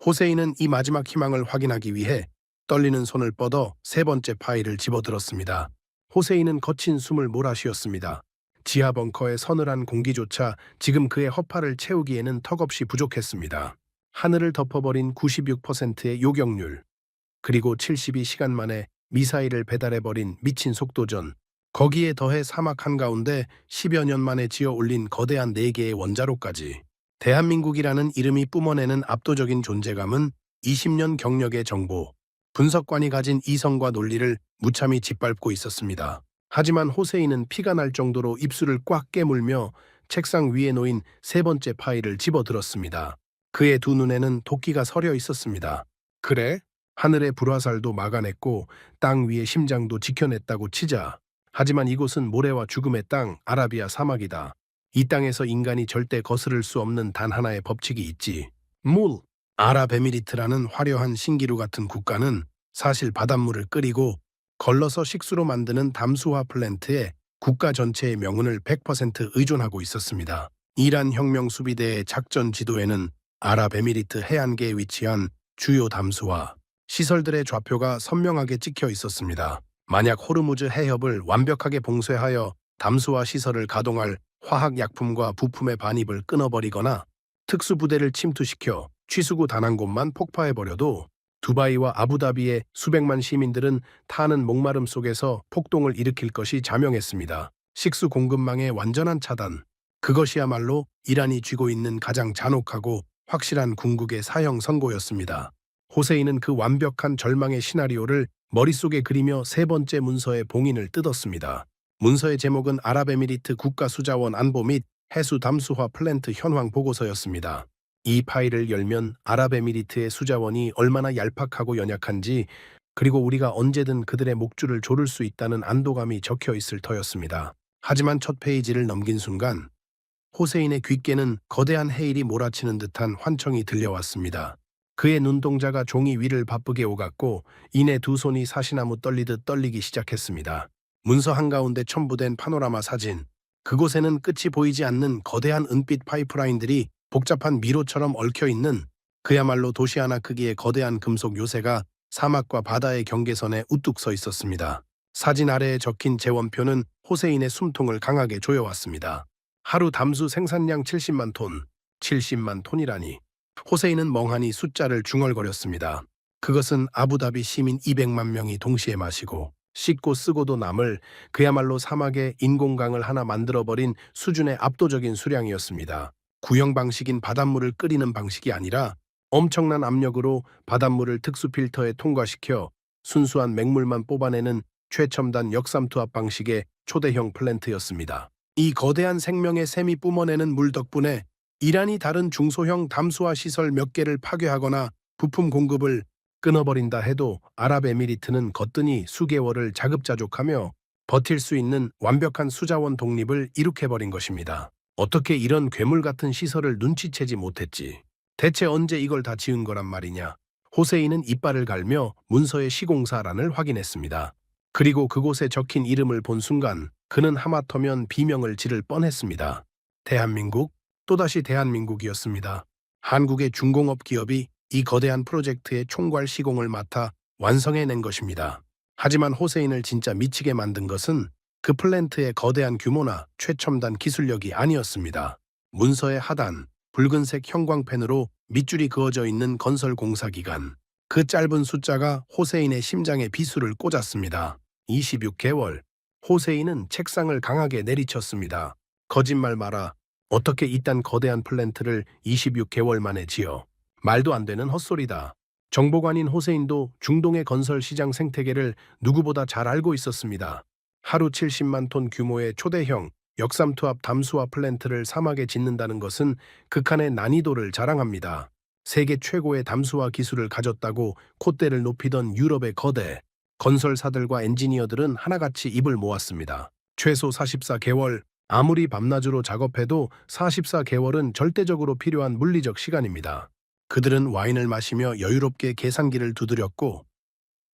호세인은 이 마지막 희망을 확인하기 위해 떨리는 손을 뻗어 세 번째 파일을 집어들었습니다. 호세인은 거친 숨을 몰아쉬었습니다. 지하 벙커의 서늘한 공기조차 지금 그의 허파를 채우기에는 턱없이 부족했습니다. 하늘을 덮어버린 96%의 요격률, 그리고 72시간 만에 미사일을 배달해버린 미친 속도전, 거기에 더해 사막 한가운데 10여 년 만에 지어 올린 거대한 4개의 원자로까지. 대한민국이라는 이름이 뿜어내는 압도적인 존재감은 20년 경력의 정보, 분석관이 가진 이성과 논리를 무참히 짓밟고 있었습니다. 하지만 호세인은 피가 날 정도로 입술을 꽉 깨물며 책상 위에 놓인 세 번째 파일을 집어들었습니다. 그의 두 눈에는 도끼가 서려 있었습니다. 그래? 하늘의 불화살도 막아냈고 땅 위의 심장도 지켜냈다고 치자. 하지만 이곳은 모래와 죽음의 땅, 아라비아 사막이다. 이 땅에서 인간이 절대 거스를 수 없는 단 하나의 법칙이 있지. 물. 아랍에미리트라는 화려한 신기루 같은 국가는 사실 바닷물을 끓이고 걸러서 식수로 만드는 담수화 플랜트에 국가 전체의 명운을 100% 의존하고 있었습니다. 이란 혁명 수비대의 작전 지도에는 아랍에미리트 해안계에 위치한 주요 담수화 시설들의 좌표가 선명하게 찍혀 있었습니다. 만약 호르무즈 해협을 완벽하게 봉쇄하여 담수화 시설을 가동할 화학약품과 부품의 반입을 끊어버리거나 특수부대를 침투시켜 취수구 단 한 곳만 폭파해버려도 두바이와 아부다비의 수백만 시민들은 타는 목마름 속에서 폭동을 일으킬 것이 자명했습니다. 식수 공급망의 완전한 차단. 그것이야말로 이란이 쥐고 있는 가장 잔혹하고 확실한 궁극의 사형 선고였습니다. 호세인은 그 완벽한 절망의 시나리오를 머릿속에 그리며 세 번째 문서의 봉인을 뜯었습니다. 문서의 제목은 아랍에미리트 국가수자원 안보 및 해수 담수화 플랜트 현황 보고서였습니다. 이 파일을 열면 아랍에미리트의 수자원이 얼마나 얄팍하고 연약한지, 그리고 우리가 언제든 그들의 목줄을 조를 수 있다는 안도감이 적혀 있을 터였습니다. 하지만 첫 페이지를 넘긴 순간 호세인의 귓께는 거대한 해일이 몰아치는 듯한 환청이 들려왔습니다. 그의 눈동자가 종이 위를 바쁘게 오갔고 이내 두 손이 사시나무 떨리듯 떨리기 시작했습니다. 문서 한가운데 첨부된 파노라마 사진, 그곳에는 끝이 보이지 않는 거대한 은빛 파이프라인들이 복잡한 미로처럼 얽혀있는, 그야말로 도시 하나 크기의 거대한 금속 요새가 사막과 바다의 경계선에 우뚝 서 있었습니다. 사진 아래에 적힌 재원표는 호세인의 숨통을 강하게 조여왔습니다. 하루 담수 생산량 70만 톤, 70만 톤이라니. 호세인은 멍하니 숫자를 중얼거렸습니다. 그것은 아부다비 시민 200만 명이 동시에 마시고 씻고 쓰고도 남을, 그야말로 사막에 인공강을 하나 만들어버린 수준의 압도적인 수량이었습니다. 구형 방식인 바닷물을 끓이는 방식이 아니라 엄청난 압력으로 바닷물을 특수 필터에 통과시켜 순수한 맹물만 뽑아내는 최첨단 역삼투압 방식의 초대형 플랜트였습니다. 이 거대한 생명의 샘이 뿜어내는 물 덕분에 이란이 다른 중소형 담수화 시설 몇 개를 파괴하거나 부품 공급을 끊어버린다 해도 아랍에미리트는 거뜬히 수개월을 자급자족하며 버틸 수 있는 완벽한 수자원 독립을 이룩해버린 것입니다. 어떻게 이런 괴물 같은 시설을 눈치채지 못했지? 대체 언제 이걸 다 지은 거란 말이냐? 호세인은 이빨을 갈며 문서의 시공사란을 확인했습니다. 그리고 그곳에 적힌 이름을 본 순간 그는 하마터면 비명을 지를 뻔했습니다. 대한민국? 또다시 대한민국이었습니다. 한국의 중공업 기업이 이 거대한 프로젝트의 총괄 시공을 맡아 완성해낸 것입니다. 하지만 호세인을 진짜 미치게 만든 것은 그 플랜트의 거대한 규모나 최첨단 기술력이 아니었습니다. 문서의 하단, 붉은색 형광펜으로 밑줄이 그어져 있는 건설 공사 기간. 그 짧은 숫자가 호세인의 심장에 비수를 꽂았습니다. 26개월. 호세인은 책상을 강하게 내리쳤습니다. 거짓말 마라. 어떻게 이딴 거대한 플랜트를 26개월 만에 지어? 말도 안 되는 헛소리다. 정보관인 호세인도 중동의 건설 시장 생태계를 누구보다 잘 알고 있었습니다. 하루 70만 톤 규모의 초대형 역삼투압 담수화 플랜트를 사막에 짓는다는 것은 극한의 난이도를 자랑합니다. 세계 최고의 담수화 기술을 가졌다고 콧대를 높이던 유럽의 거대 건설사들과 엔지니어들은 하나같이 입을 모았습니다. 최소 44개월, 아무리 밤낮으로 작업해도 44개월은 절대적으로 필요한 물리적 시간입니다. 그들은 와인을 마시며 여유롭게 계산기를 두드렸고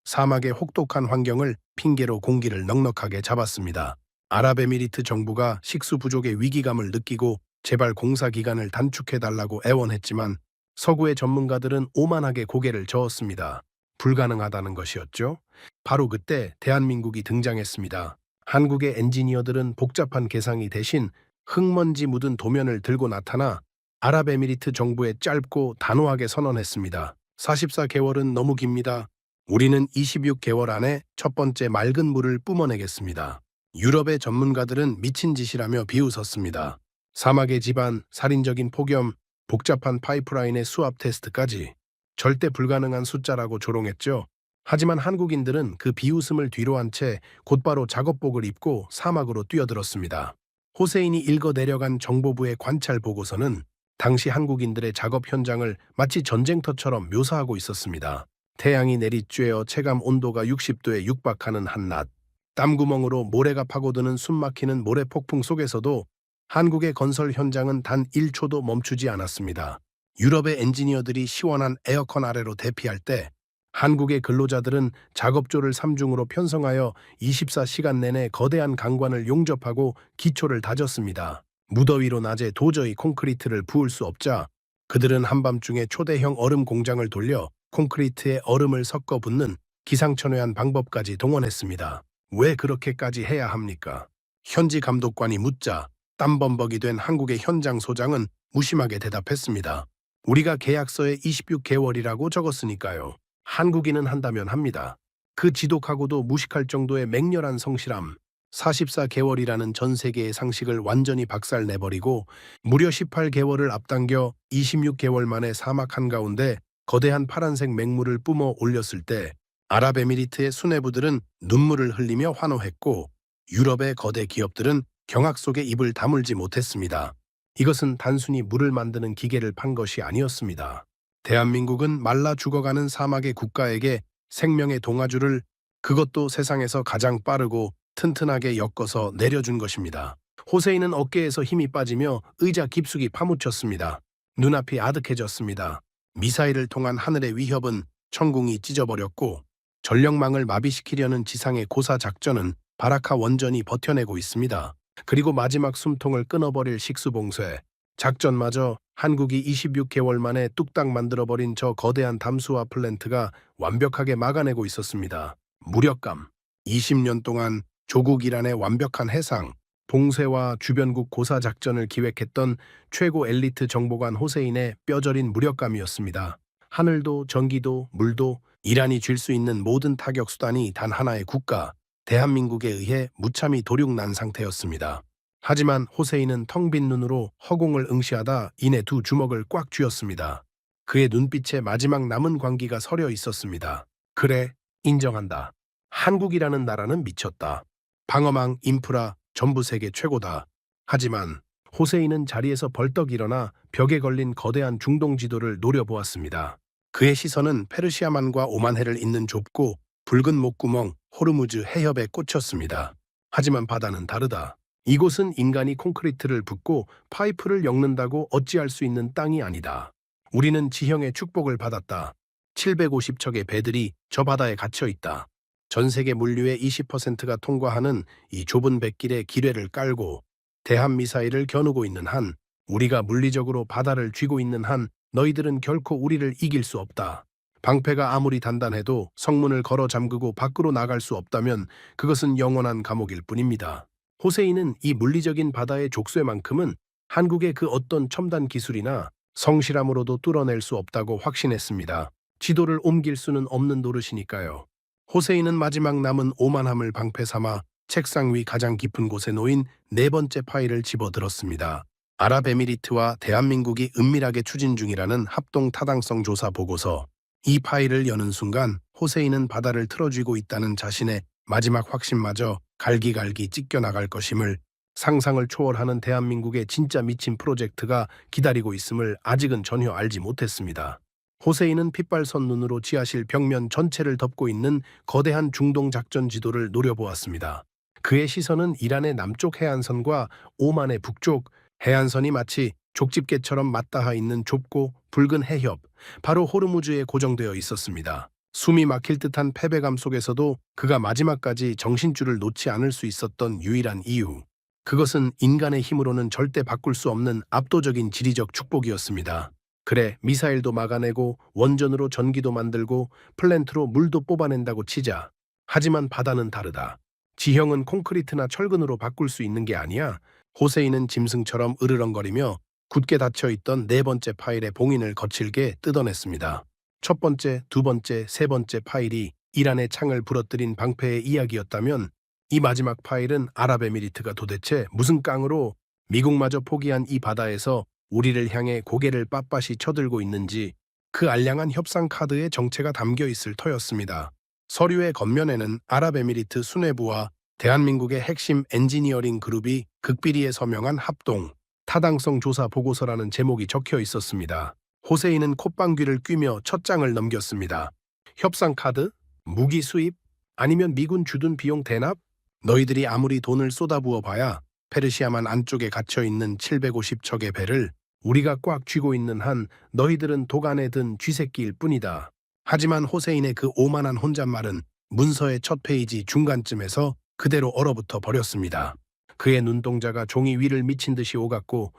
사막의 혹독한 환경을 핑계로 공기를 넉넉하게 잡았습니다. 아랍에미리트 정부가 식수 부족의 위기감을 느끼고 제발 공사 기간을 단축해달라고 애원했지만 서구의 전문가들은 오만하게 고개를 저었습니다. 불가능하다는 것이었죠. 바로 그때 대한민국이 등장했습니다. 한국의 엔지니어들은 복잡한 계상이 대신 흙먼지 묻은 도면을 들고 나타나 아랍에미리트 정부에 짧고 단호하게 선언했습니다. 44개월은 너무 깁니다. 우리는 26개월 안에 첫 번째 맑은 물을 뿜어내겠습니다. 유럽의 전문가들은 미친 짓이라며 비웃었습니다. 사막의 지반, 살인적인 폭염, 복잡한 파이프라인의 수압 테스트까지 절대 불가능한 숫자라고 조롱했죠. 하지만 한국인들은 그 비웃음을 뒤로한 채 곧바로 작업복을 입고 사막으로 뛰어들었습니다. 호세인이 읽어 내려간 정보부의 관찰 보고서는 당시 한국인들의 작업 현장을 마치 전쟁터처럼 묘사하고 있었습니다. 태양이 내리쬐어 체감 온도가 60도에 육박하는 한낮, 땀구멍으로 모래가 파고드는 숨막히는 모래 폭풍 속에서도 한국의 건설 현장은 단 1초도 멈추지 않았습니다. 유럽의 엔지니어들이 시원한 에어컨 아래로 대피할 때 한국의 근로자들은 작업조를 3중으로 편성하여 24시간 내내 거대한 강관을 용접하고 기초를 다졌습니다. 무더위로 낮에 도저히 콘크리트를 부을 수 없자 그들은 한밤중에 초대형 얼음 공장을 돌려 콘크리트에 얼음을 섞어 붓는 기상천외한 방법까지 동원했습니다. 왜 그렇게까지 해야 합니까? 현지 감독관이 묻자 땀범벅이 된 한국의 현장 소장은 무심하게 대답했습니다. 우리가 계약서에 26개월이라고 적었으니까요. 한국인은 한다면 합니다. 그 지독하고도 무식할 정도의 맹렬한 성실함, 44개월이라는 전 세계의 상식을 완전히 박살내버리고 무려 18개월을 앞당겨 26개월 만에 사막 한가운데 거대한 파란색 맹물을 뿜어 올렸을 때 아랍에미리트의 수뇌부들은 눈물을 흘리며 환호했고 유럽의 거대 기업들은 경악 속에 입을 다물지 못했습니다. 이것은 단순히 물을 만드는 기계를 판 것이 아니었습니다. 대한민국은 말라 죽어가는 사막의 국가에게 생명의 동아줄을 그것도 세상에서 가장 빠르고 튼튼하게 엮어서 내려준 것입니다. 호세인은 어깨에서 힘이 빠지며 의자 깊숙이 파묻혔습니다. 눈앞이 아득해졌습니다. 미사일을 통한 하늘의 위협은 천궁이 찢어버렸고 전력망을 마비시키려는 지상의 고사 작전은 바라카 원전이 버텨내고 있습니다. 그리고 마지막 숨통을 끊어버릴 식수봉쇄 작전마저 한국이 26개월 만에 뚝딱 만들어버린 저 거대한 담수화 플랜트가 완벽하게 막아내고 있었습니다. 무력감. 20년 동안 조국 이란의 완벽한 해상, 봉쇄와 주변국 고사 작전을 기획했던 최고 엘리트 정보관 호세인의 뼈저린 무력감이었습니다. 하늘도 전기도 물도 이란이 쥘 수 있는 모든 타격 수단이 단 하나의 국가, 대한민국에 의해 무참히 도륙난 상태였습니다. 하지만 호세인은 텅 빈 눈으로 허공을 응시하다 이내 두 주먹을 꽉 쥐었습니다. 그의 눈빛에 마지막 남은 광기가 서려 있었습니다. 그래, 인정한다. 한국이라는 나라는 미쳤다. 방어망, 인프라, 전부 세계 최고다. 하지만 호세인은 자리에서 벌떡 일어나 벽에 걸린 거대한 중동 지도를 노려보았습니다. 그의 시선은 페르시아만과 오만해를 잇는 좁고 붉은 목구멍 호르무즈 해협에 꽂혔습니다. 하지만 바다는 다르다. 이곳은 인간이 콘크리트를 붓고 파이프를 엮는다고 어찌할 수 있는 땅이 아니다. 우리는 지형의 축복을 받았다. 750척의 배들이 저 바다에 갇혀 있다. 전 세계 물류의 20%가 통과하는 이 좁은 뱃길에 기뢰를 깔고 대한 미사일을 겨누고 있는 한, 우리가 물리적으로 바다를 쥐고 있는 한 너희들은 결코 우리를 이길 수 없다. 방패가 아무리 단단해도 성문을 걸어 잠그고 밖으로 나갈 수 없다면 그것은 영원한 감옥일 뿐입니다. 호세인은 이 물리적인 바다의 족쇄만큼은 한국의 그 어떤 첨단 기술이나 성실함으로도 뚫어낼 수 없다고 확신했습니다. 지도를 옮길 수는 없는 노릇이니까요. 호세인은 마지막 남은 오만함을 방패 삼아 책상 위 가장 깊은 곳에 놓인 네 번째 파일을 집어들었습니다. 아랍에미리트와 대한민국이 은밀하게 추진 중이라는 합동 타당성 조사 보고서. 이 파일을 여는 순간 호세인은 바다를 틀어쥐고 있다는 자신의 마지막 확신마저 갈기갈기 찢겨나갈 것임을, 상상을 초월하는 대한민국의 진짜 미친 프로젝트가 기다리고 있음을 아직은 전혀 알지 못했습니다. 호세인은 핏발선 눈으로 지하실 벽면 전체를 덮고 있는 거대한 중동 작전 지도를 노려보았습니다. 그의 시선은 이란의 남쪽 해안선과 오만의 북쪽 해안선이 마치 족집게처럼 맞닿아 있는 좁고 붉은 해협, 바로 호르무즈에 고정되어 있었습니다. 숨이 막힐 듯한 패배감 속에서도 그가 마지막까지 정신줄을 놓지 않을 수 있었던 유일한 이유, 그것은 인간의 힘으로는 절대 바꿀 수 없는 압도적인 지리적 축복이었습니다. 그래, 미사일도 막아내고 원전으로 전기도 만들고 플랜트로 물도 뽑아낸다고 치자. 하지만 바다는 다르다. 지형은 콘크리트나 철근으로 바꿀 수 있는 게 아니야. 호세인은 짐승처럼 으르렁거리며 굳게 닫혀있던 네 번째 파일의 봉인을 거칠게 뜯어냈습니다. 첫 번째, 두 번째, 세 번째 파일이 이란의 창을 부러뜨린 방패의 이야기였다면 이 마지막 파일은 아랍에미리트가 도대체 무슨 깡으로 미국마저 포기한 이 바다에서 우리를 향해 고개를 빳빳이 쳐들고 있는지, 그 알량한 협상 카드의 정체가 담겨 있을 터였습니다. 서류의 겉면에는 아랍에미리트 수뇌부와 대한민국의 핵심 엔지니어링 그룹이 극비리에 서명한 합동 타당성 조사 보고서라는 제목이 적혀 있었습니다. 호세인은 콧방귀를 뀌며 첫 장을 넘겼습니다. 협상 카드? 무기 수입? 아니면 미군 주둔 비용 대납? 너희들이 아무리 돈을 쏟아부어 봐야 페르시아만 안쪽에 갇혀있는 750척의 배를 우리가 꽉 쥐고 있는 한 너희들은 독안에 든 쥐새끼일 뿐이다. 하지만 호세인의 그 오만한 혼잣말은 문서의 첫 페이지 중간쯤에서 그대로 얼어붙어 버렸습니다. 그의 눈동자가 종이 위를 미친 듯이 오갔고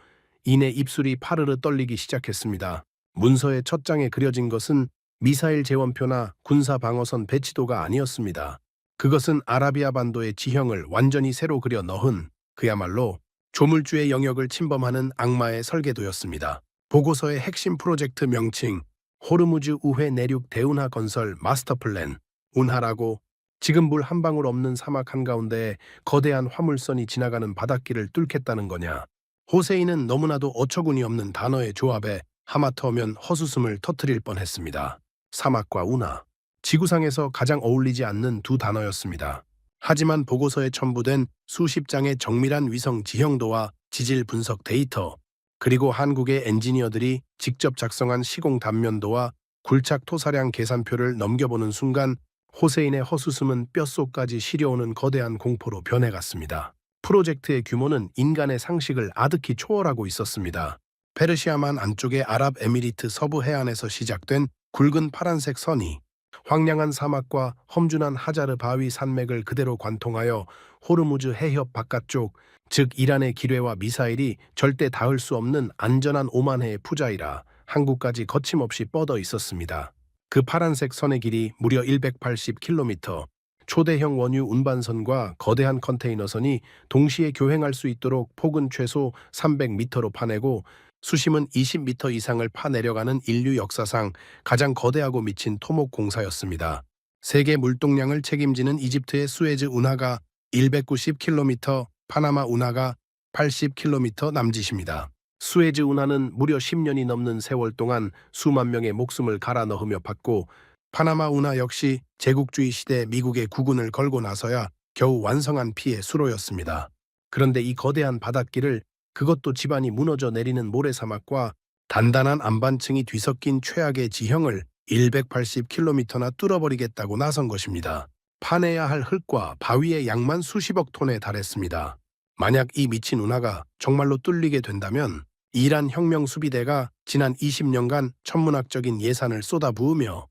이내 입술이 파르르 떨리기 시작했습니다. 문서의 첫 장에 그려진 것은 미사일 재원표나 군사 방어선 배치도가 아니었습니다. 그것은 아라비아 반도의 지형을 완전히 새로 그려 넣은, 그야말로 조물주의 영역을 침범하는 악마의 설계도였습니다. 보고서의 핵심 프로젝트 명칭, 호르무즈 우회 내륙 대운하 건설 마스터 플랜. 운하라고, 지금 물 한 방울 없는 사막 한가운데에 거대한 화물선이 지나가는 바닷길을 뚫겠다는 거냐. 호세인은 너무나도 어처구니 없는 단어의 조합에 하마터면 헛웃음을 터뜨릴 뻔했습니다. 사막과 운하, 지구상에서 가장 어울리지 않는 두 단어였습니다. 하지만 보고서에 첨부된 수십 장의 정밀한 위성 지형도와 지질 분석 데이터, 그리고 한국의 엔지니어들이 직접 작성한 시공 단면도와 굴착 토사량 계산표를 넘겨보는 순간 호세인의 헛웃음은 뼛속까지 시려오는 거대한 공포로 변해갔습니다. 프로젝트의 규모는 인간의 상식을 아득히 초월하고 있었습니다. 페르시아만 안쪽의 아랍에미리트 서부 해안에서 시작된 굵은 파란색 선이 황량한 사막과 험준한 하자르 바위 산맥을 그대로 관통하여 호르무즈 해협 바깥쪽, 즉 이란의 기뢰와 미사일이 절대 닿을 수 없는 안전한 오만해의 푸자이라 항구까지 거침없이 뻗어 있었습니다. 그 파란색 선의 길이 무려 180km, 초대형 원유 운반선과 거대한 컨테이너선이 동시에 교행할 수 있도록 폭은 최소 300m로 파내고 수심은 20m 이상을 파내려가는 인류 역사상 가장 거대하고 미친 토목 공사였습니다. 세계 물동량을 책임지는 이집트의 수에즈 운하가 190km, 파나마 운하가 280km 남짓입니다. 수에즈 운하는 무려 10년이 넘는 세월 동안 수만 명의 목숨을 갈아 넣으며 팠고, 파나마 운하 역시 제국주의 시대 미국의 국운을 걸고 나서야 겨우 완성한 피의 수로였습니다. 그런데 이 거대한 바닷길을, 그것도 지반이 무너져 내리는 모래사막과 단단한 안반층이 뒤섞인 최악의 지형을 180km나 뚫어버리겠다고 나선 것입니다. 파내야 할 흙과 바위의 양만 수십억 톤에 달했습니다. 만약 이 미친 운하가 정말로 뚫리게 된다면 이란 혁명 수비대가 지난 20년간 천문학적인 예산을 쏟아부으며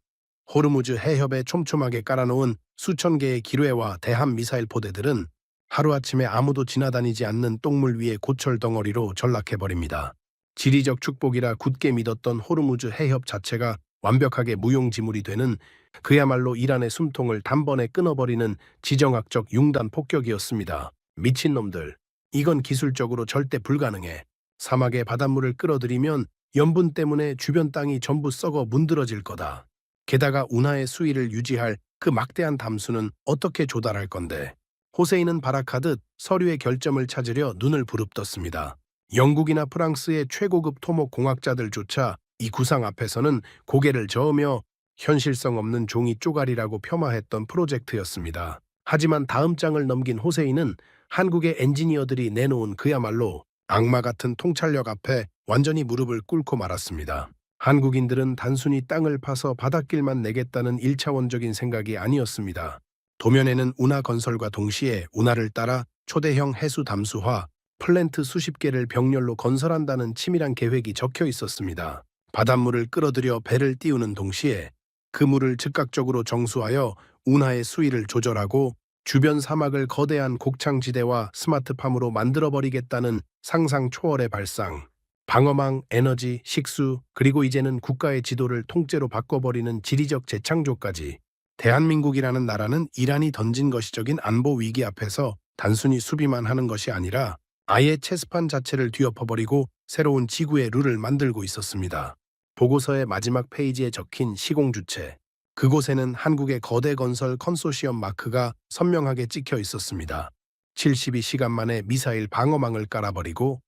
호르무즈 해협에 촘촘하게 깔아놓은 수천 개의 기뢰와 대함 미사일 포대들은 하루아침에 아무도 지나다니지 않는 똥물 위의 고철 덩어리로 전락해버립니다. 지리적 축복이라 굳게 믿었던 호르무즈 해협 자체가 완벽하게 무용지물이 되는, 그야말로 이란의 숨통을 단번에 끊어버리는 지정학적 융단 폭격이었습니다. 미친놈들, 이건 기술적으로 절대 불가능해. 사막의 바닷물을 끌어들이면 염분 때문에 주변 땅이 전부 썩어 문드러질 거다. 게다가 운하의 수위를 유지할 그 막대한 담수는 어떻게 조달할 건데. 호세인은 발악하듯 서류의 결점을 찾으려 눈을 부릅떴습니다. 영국이나 프랑스의 최고급 토목 공학자들조차 이 구상 앞에서는 고개를 저으며 현실성 없는 종이 쪼가리라고 폄하했던 프로젝트였습니다. 하지만 다음 장을 넘긴 호세인은 한국의 엔지니어들이 내놓은 그야말로 악마 같은 통찰력 앞에 완전히 무릎을 꿇고 말았습니다. 한국인들은 단순히 땅을 파서 바닷길만 내겠다는 1차원적인 생각이 아니었습니다. 도면에는 운하 건설과 동시에 운하를 따라 초대형 해수 담수화 플랜트 수십 개를 병렬로 건설한다는 치밀한 계획이 적혀 있었습니다. 바닷물을 끌어들여 배를 띄우는 동시에 그 물을 즉각적으로 정수하여 운하의 수위를 조절하고 주변 사막을 거대한 곡창지대와 스마트팜으로 만들어버리겠다는 상상 초월의 발상. 방어망, 에너지, 식수, 그리고 이제는 국가의 지도를 통째로 바꿔버리는 지리적 재창조까지. 대한민국이라는 나라는 이란이 던진 거시적인 안보 위기 앞에서 단순히 수비만 하는 것이 아니라 아예 체스판 자체를 뒤엎어버리고 새로운 지구의 룰을 만들고 있었습니다. 보고서의 마지막 페이지에 적힌 시공주체. 그곳에는 한국의 거대 건설 컨소시엄 마크가 선명하게 찍혀 있었습니다. 72시간 만에 미사일 방어망을 깔아버리고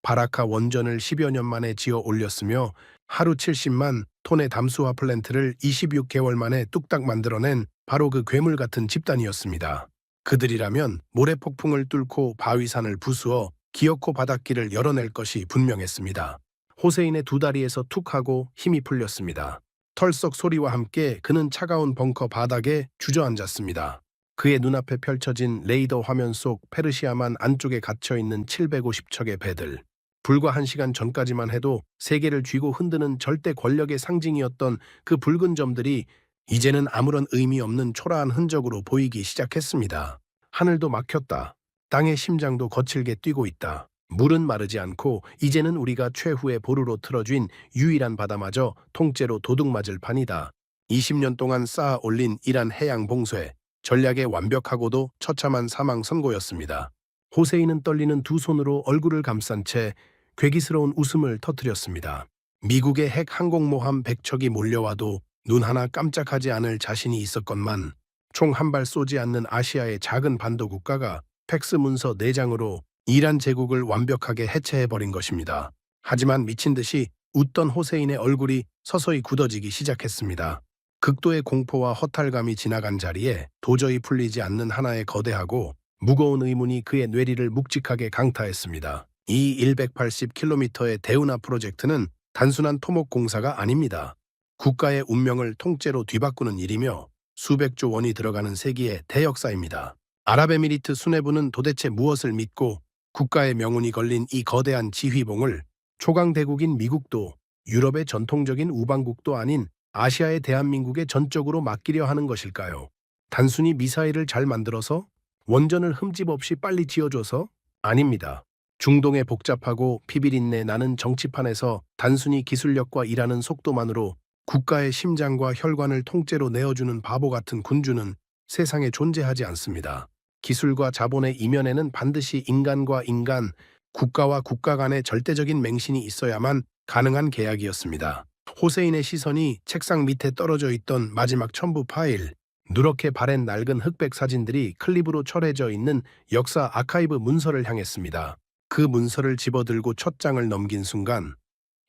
바라카 원전을 10여 년 만에 지어 올렸으며 하루 70만 톤의 담수화 플랜트를 26개월 만에 뚝딱 만들어낸 바로 그 괴물 같은 집단이었습니다. 그들이라면 모래폭풍을 뚫고 바위산을 부수어 기어코 바닷길을 열어낼 것이 분명했습니다. 호세인의 두 다리에서 툭 하고 힘이 풀렸습니다. 털썩 소리와 함께 그는 차가운 벙커 바닥에 주저앉았습니다. 그의 눈앞에 펼쳐진 레이더 화면 속 페르시아만 안쪽에 갇혀있는 750척의 배들. 불과 1시간 전까지만 해도 세계를 쥐고 흔드는 절대 권력의 상징이었던 그 붉은 점들이 이제는 아무런 의미 없는 초라한 흔적으로 보이기 시작했습니다. 하늘도 막혔다. 땅의 심장도 거칠게 뛰고 있다. 물은 마르지 않고 이제는 우리가 최후의 보루로 틀어쥔 유일한 바다마저 통째로 도둑맞을 판이다. 20년 동안 쌓아 올린 이란 해양 봉쇄, 전략의 완벽하고도 처참한 사망 선고였습니다. 호세인은 떨리는 두 손으로 얼굴을 감싼 채 괴기스러운 웃음을 터뜨렸습니다. 미국의 핵 항공모함 100척이 몰려와도 눈 하나 깜짝하지 않을 자신이 있었건만 총 한 발 쏘지 않는 아시아의 작은 반도 국가가 팩스 문서 4장으로 이란 제국을 완벽하게 해체해버린 것입니다. 하지만 미친 듯이 웃던 호세인의 얼굴이 서서히 굳어지기 시작했습니다. 극도의 공포와 허탈감이 지나간 자리에 도저히 풀리지 않는 하나의 거대하고 무거운 의문이 그의 뇌리를 묵직하게 강타했습니다. 이 180km의 대운하 프로젝트는 단순한 토목 공사가 아닙니다. 국가의 운명을 통째로 뒤바꾸는 일이며 수백조 원이 들어가는 세기의 대역사입니다. 아랍에미리트 수뇌부는 도대체 무엇을 믿고 국가의 명운이 걸린 이 거대한 지휘봉을 초강대국인 미국도 유럽의 전통적인 우방국도 아닌 아시아의 대한민국에 전적으로 맡기려 하는 것일까요? 단순히 미사일을 잘 만들어서? 원전을 흠집 없이 빨리 지어줘서? 아닙니다. 중동의 복잡하고 피비린내 나는 정치판에서 단순히 기술력과 일하는 속도만으로 국가의 심장과 혈관을 통째로 내어주는 바보 같은 군주는 세상에 존재하지 않습니다. 기술과 자본의 이면에는 반드시 인간과 인간, 국가와 국가 간의 절대적인 맹신이 있어야만 가능한 계약이었습니다. 호세인의 시선이 책상 밑에 떨어져 있던 마지막 첨부 파일, 누렇게 바랜 낡은 흑백 사진들이 클립으로 철해져 있는 역사 아카이브 문서를 향했습니다. 그 문서를 집어들고 첫 장을 넘긴 순간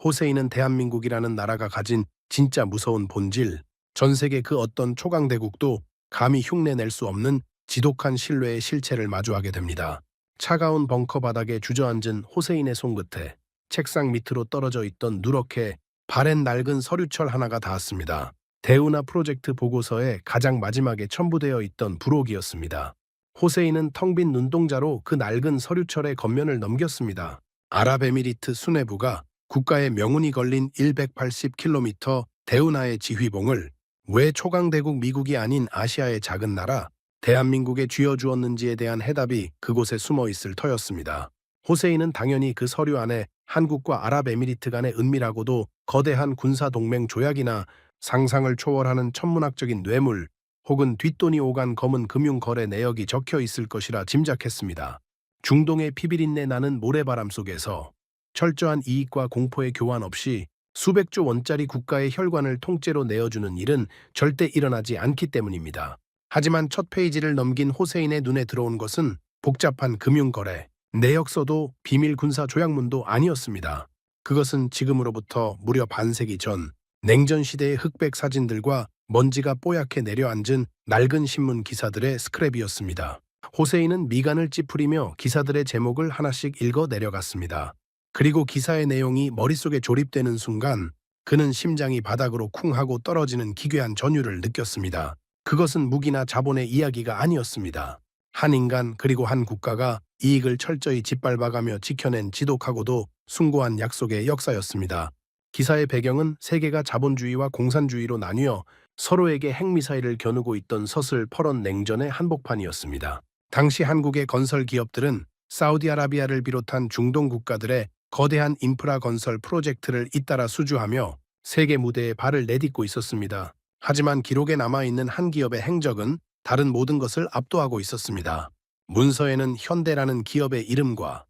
호세인은 대한민국이라는 나라가 가진 진짜 무서운 본질, 전 세계 그 어떤 초강대국도 감히 흉내낼 수 없는 지독한 신뢰의 실체를 마주하게 됩니다. 차가운 벙커 바닥에 주저앉은 호세인의 손끝에 책상 밑으로 떨어져 있던 누렇게 바랜 낡은 서류철 하나가 닿았습니다. 대우나 프로젝트 보고서에 가장 마지막에 첨부되어 있던 부록이었습니다. 호세인은 텅 빈 눈동자로 그 낡은 서류철의 겉면을 넘겼습니다. 아랍에미리트 수뇌부가 국가의 명운이 걸린 180km 대운하의 지휘봉을 왜 초강대국 미국이 아닌 아시아의 작은 나라 대한민국에 쥐어주었는지에 대한 해답이 그곳에 숨어 있을 터였습니다. 호세인은 당연히 그 서류 안에 한국과 아랍에미리트 간의 은밀하고도 거대한 군사동맹 조약이나 상상을 초월하는 천문학적인 뇌물 혹은 뒷돈이 오간 검은 금융거래 내역이 적혀 있을 것이라 짐작했습니다. 중동의 피비린내 나는 모래바람 속에서 철저한 이익과 공포의 교환 없이 수백조 원짜리 국가의 혈관을 통째로 내어주는 일은 절대 일어나지 않기 때문입니다. 하지만 첫 페이지를 넘긴 호세인의 눈에 들어온 것은 복잡한 금융거래, 내역서도 비밀 군사 조약문도 아니었습니다. 그것은 지금으로부터 무려 반세기 전 냉전 시대의 흑백 사진들과 먼지가 뽀얗게 내려앉은 낡은 신문 기사들의 스크랩이었습니다. 호세인은 미간을 찌푸리며 기사들의 제목을 하나씩 읽어 내려갔습니다. 그리고 기사의 내용이 머릿속에 조립되는 순간 그는 심장이 바닥으로 쿵 하고 떨어지는 기괴한 전율을 느꼈습니다. 그것은 무기나 자본의 이야기가 아니었습니다. 한 인간 그리고 한 국가가 이익을 철저히 짓밟아가며 지켜낸 지독하고도 숭고한 약속의 역사였습니다. 기사의 배경은 세계가 자본주의와 공산주의로 나뉘어 서로에게 핵미사일을 겨누고 있던 서슬퍼런 냉전의 한복판이었습니다. 당시 한국의 건설 기업들은 사우디아라비아를 비롯한 중동 국가들의 거대한 인프라 건설 프로젝트를 잇따라 수주하며 세계 무대에 발을 내딛고 있었습니다. 하지만 기록에 남아있는 한 기업의 행적은 다른 모든 것을 압도하고 있었습니다. 문서에는 현대라는 기업의 이름과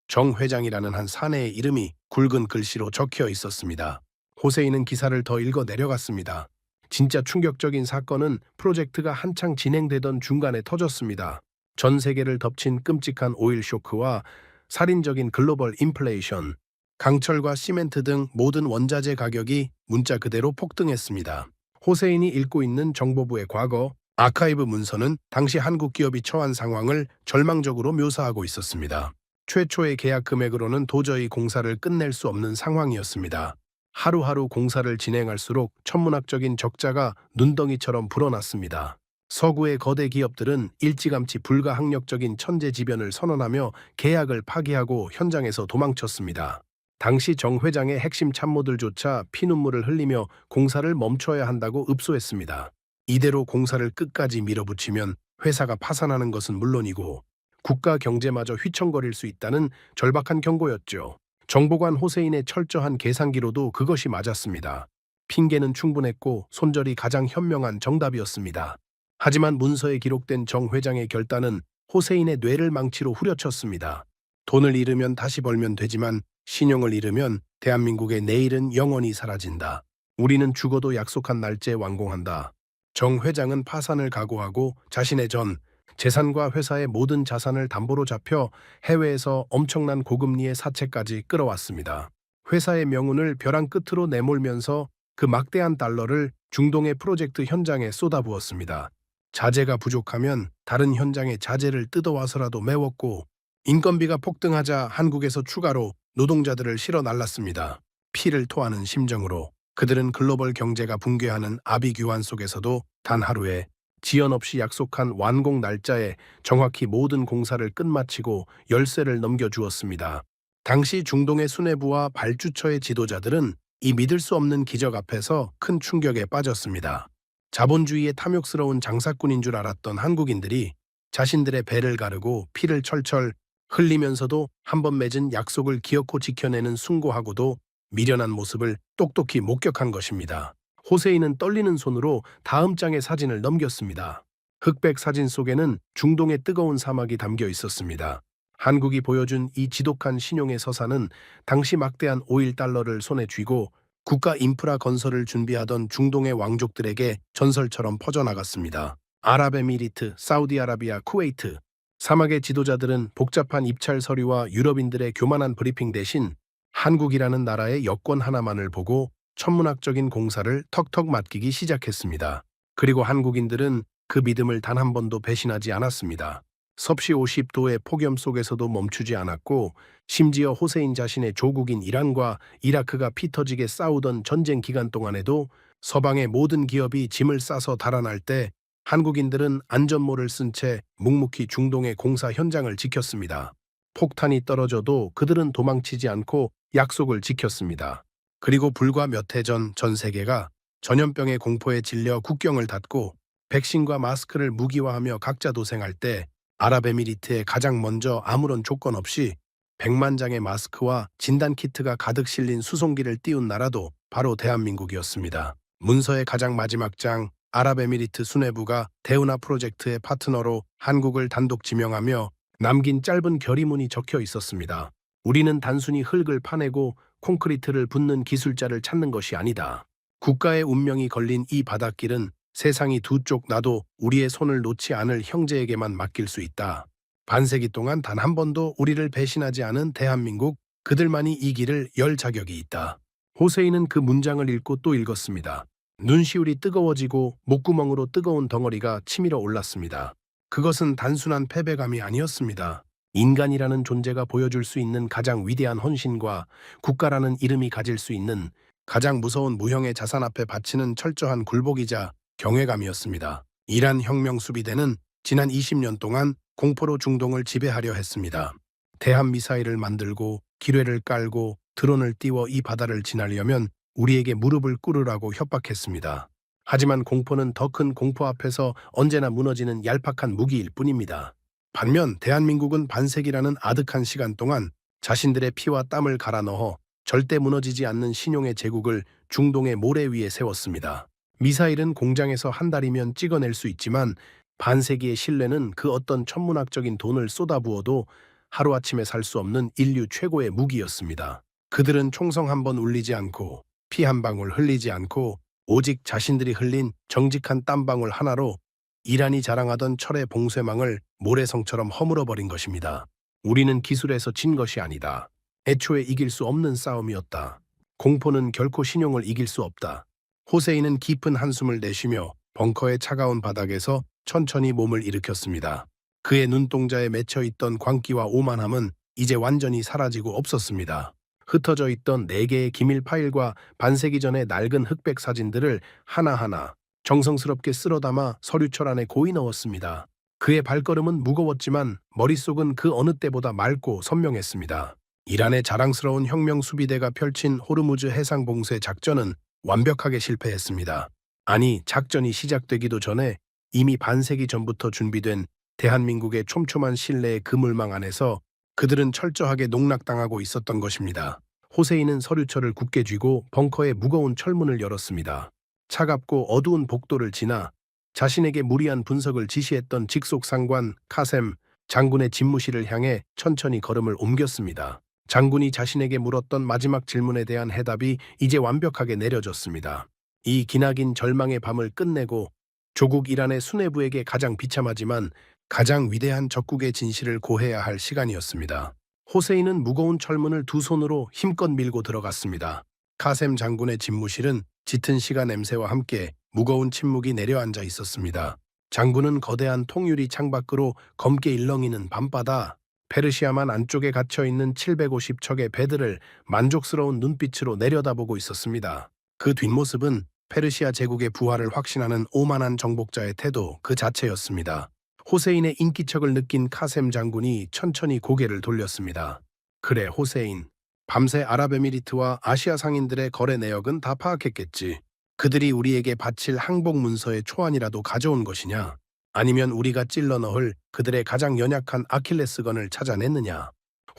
정 회장이라는 한 사내의 이름이 굵은 글씨로 적혀 있었습니다. 호세인은 기사를 더 읽어 내려갔습니다. 진짜 충격적인 사건은 프로젝트가 한창 진행되던 중간에 터졌습니다. 전 세계를 덮친 끔찍한 오일 쇼크와 살인적인 글로벌 인플레이션, 강철과 시멘트 등 모든 원자재 가격이 문자 그대로 폭등했습니다. 호세인이 읽고 있는 정보부의 과거, 아카이브 문서는 당시 한국 기업이 처한 상황을 절망적으로 묘사하고 있었습니다. 최초의 계약 금액으로는 도저히 공사를 끝낼 수 없는 상황이었습니다. 하루하루 공사를 진행할수록 천문학적인 적자가 눈덩이처럼 불어났습니다. 서구의 거대 기업들은 일찌감치 불가항력적인 천재지변을 선언하며 계약을 파기하고 현장에서 도망쳤습니다. 당시 정 회장의 핵심 참모들조차 피눈물을 흘리며 공사를 멈춰야 한다고 읍소했습니다. 이대로 공사를 끝까지 밀어붙이면 회사가 파산하는 것은 물론이고 국가 경제마저 휘청거릴 수 있다는 절박한 경고였죠. 정보관 호세인의 철저한 계산기로도 그것이 맞았습니다. 핑계는 충분했고 손절이 가장 현명한 정답이었습니다. 하지만 문서에 기록된 정 회장의 결단은 호세인의 뇌를 망치로 후려쳤습니다. 돈을 잃으면 다시 벌면 되지만 신용을 잃으면 대한민국의 내일은 영원히 사라진다. 우리는 죽어도 약속한 날짜에 완공한다. 정 회장은 파산을 각오하고 자신의 전 재산과 회사의 모든 자산을 담보로 잡혀 해외에서 엄청난 고금리의 사채까지 끌어왔습니다. 회사의 명운을 벼랑 끝으로 내몰면서 그 막대한 달러를 중동의 프로젝트 현장에 쏟아부었습니다. 자재가 부족하면 다른 현장의 자재를 뜯어와서라도 메웠고 인건비가 폭등하자 한국에서 추가로 노동자들을 실어 날랐습니다. 피를 토하는 심정으로 그들은 글로벌 경제가 붕괴하는 아비규환 속에서도 단 하루에 지연 없이 약속한 완공 날짜에 정확히 모든 공사를 끝마치고 열쇠를 넘겨주었습니다. 당시 중동의 수뇌부와 발주처의 지도자들은 이 믿을 수 없는 기적 앞에서 큰 충격에 빠졌습니다. 자본주의의 탐욕스러운 장사꾼인 줄 알았던 한국인들이 자신들의 배를 가르고 피를 철철 흘리면서도 한번 맺은 약속을 기어코 지켜내는 숭고하고도 미련한 모습을 똑똑히 목격한 것입니다. 호세인은 떨리는 손으로 다음 장의 사진을 넘겼습니다. 흑백 사진 속에는 중동의 뜨거운 사막이 담겨 있었습니다. 한국이 보여준 이 지독한 신용의 서사는 당시 막대한 오일 달러를 손에 쥐고 국가 인프라 건설을 준비하던 중동의 왕족들에게 전설처럼 퍼져나갔습니다. 아랍에미리트, 사우디아라비아, 쿠웨이트, 사막의 지도자들은 복잡한 입찰 서류와 유럽인들의 교만한 브리핑 대신 한국이라는 나라의 여권 하나만을 보고 천문학적인 공사를 턱턱 맡기기 시작했습니다. 그리고 한국인들은 그 믿음을 단 한 번도 배신하지 않았습니다. 섭씨 50도의 폭염 속에서도 멈추지 않았고, 심지어 호세인 자신의 조국인 이란과 이라크가 피 터지게 싸우던 전쟁 기간 동안에도 서방의 모든 기업이 짐을 싸서 달아날 때 한국인들은 안전모를 쓴 채 묵묵히 중동의 공사 현장을 지켰습니다. 폭탄이 떨어져도 그들은 도망치지 않고 약속을 지켰습니다. 그리고 불과 몇 해 전 전 세계가 전염병의 공포에 질려 국경을 닫고 백신과 마스크를 무기화하며 각자 도생할 때 아랍에미리트에 가장 먼저 아무런 조건 없이 100만 장의 마스크와 진단키트가 가득 실린 수송기를 띄운 나라도 바로 대한민국이었습니다. 문서의 가장 마지막 장, 아랍에미리트 수뇌부가 대운하 프로젝트의 파트너로 한국을 단독 지명하며 남긴 짧은 결의문이 적혀 있었습니다. 우리는 단순히 흙을 파내고 콘크리트를 붓는 기술자를 찾는 것이 아니다. 국가의 운명이 걸린 이 바닷길은 세상이 두 쪽 나도 우리의 손을 놓지 않을 형제에게만 맡길 수 있다. 반세기 동안 단 한 번도 우리를 배신하지 않은 대한민국, 그들만이 이 길을 열 자격이 있다. 호세인은 그 문장을 읽고 또 읽었습니다. 눈시울이 뜨거워지고 목구멍으로 뜨거운 덩어리가 치밀어 올랐습니다. 그것은 단순한 패배감이 아니었습니다. 인간이라는 존재가 보여줄 수 있는 가장 위대한 헌신과 국가라는 이름이 가질 수 있는 가장 무서운 무형의 자산 앞에 바치는 철저한 굴복이자 경외감이었습니다. 이란 혁명 수비대는 지난 20년 동안 공포로 중동을 지배하려 했습니다. 대한 미사일을 만들고 기뢰를 깔고 드론을 띄워 이 바다를 지나려면 우리에게 무릎을 꿇으라고 협박했습니다. 하지만 공포는 더 큰 공포 앞에서 언제나 무너지는 얄팍한 무기일 뿐입니다. 반면 대한민국은 반세기라는 아득한 시간 동안 자신들의 피와 땀을 갈아 넣어 절대 무너지지 않는 신용의 제국을 중동의 모래 위에 세웠습니다. 미사일은 공장에서 한 달이면 찍어낼 수 있지만 반세기의 신뢰는 그 어떤 천문학적인 돈을 쏟아부어도 하루아침에 살 수 없는 인류 최고의 무기였습니다. 그들은 총성 한 번 울리지 않고 피 한 방울 흘리지 않고 오직 자신들이 흘린 정직한 땀방울 하나로 이란이 자랑하던 철의 봉쇄망을 모래성처럼 허물어버린 것입니다. 우리는 기술에서 진 것이 아니다. 애초에 이길 수 없는 싸움이었다. 공포는 결코 신용을 이길 수 없다. 호세인은 깊은 한숨을 내쉬며 벙커의 차가운 바닥에서 천천히 몸을 일으켰습니다. 그의 눈동자에 맺혀있던 광기와 오만함은 이제 완전히 사라지고 없었습니다. 흩어져 있던 4개의 기밀 파일과 반세기 전의 낡은 흑백 사진들을 하나하나 정성스럽게 쓸어담아 서류철 안에 고이 넣었습니다. 그의 발걸음은 무거웠지만 머릿속은 그 어느 때보다 맑고 선명했습니다. 이란의 자랑스러운 혁명 수비대가 펼친 호르무즈 해상 봉쇄 작전은 완벽하게 실패했습니다. 아니, 작전이 시작되기도 전에 이미 반세기 전부터 준비된 대한민국의 촘촘한 신뢰의 그물망 안에서 그들은 철저하게 농락당하고 있었던 것입니다. 호세인은 서류철을 굳게 쥐고 벙커의 무거운 철문을 열었습니다. 차갑고 어두운 복도를 지나 자신에게 무리한 분석을 지시했던 직속상관 카셈 장군의 집무실을 향해 천천히 걸음을 옮겼습니다. 장군이 자신에게 물었던 마지막 질문에 대한 해답이 이제 완벽하게 내려졌습니다. 이 기나긴 절망의 밤을 끝내고 조국 이란의 수뇌부에게 가장 비참하지만 가장 위대한 적국의 진실을 고해야 할 시간이었습니다. 호세인은 무거운 철문을 두 손으로 힘껏 밀고 들어갔습니다. 카셈 장군의 집무실은 짙은 시가 냄새와 함께 무거운 침묵이 내려앉아 있었습니다. 장군은 거대한 통유리 창밖으로 검게 일렁이는 밤바다, 페르시아만 안쪽에 갇혀있는 750척의 배들을 만족스러운 눈빛으로 내려다보고 있었습니다. 그 뒷모습은 페르시아 제국의 부활을 확신하는 오만한 정복자의 태도 그 자체였습니다. 호세인의 인기척을 느낀 카셈 장군이 천천히 고개를 돌렸습니다. 그래, 호세인. 밤새 아랍에미리트와 아시아 상인들의 거래 내역은 다 파악했겠지. 그들이 우리에게 바칠 항복 문서의 초안이라도 가져온 것이냐? 아니면 우리가 찔러 넣을 그들의 가장 연약한 아킬레스건을 찾아냈느냐?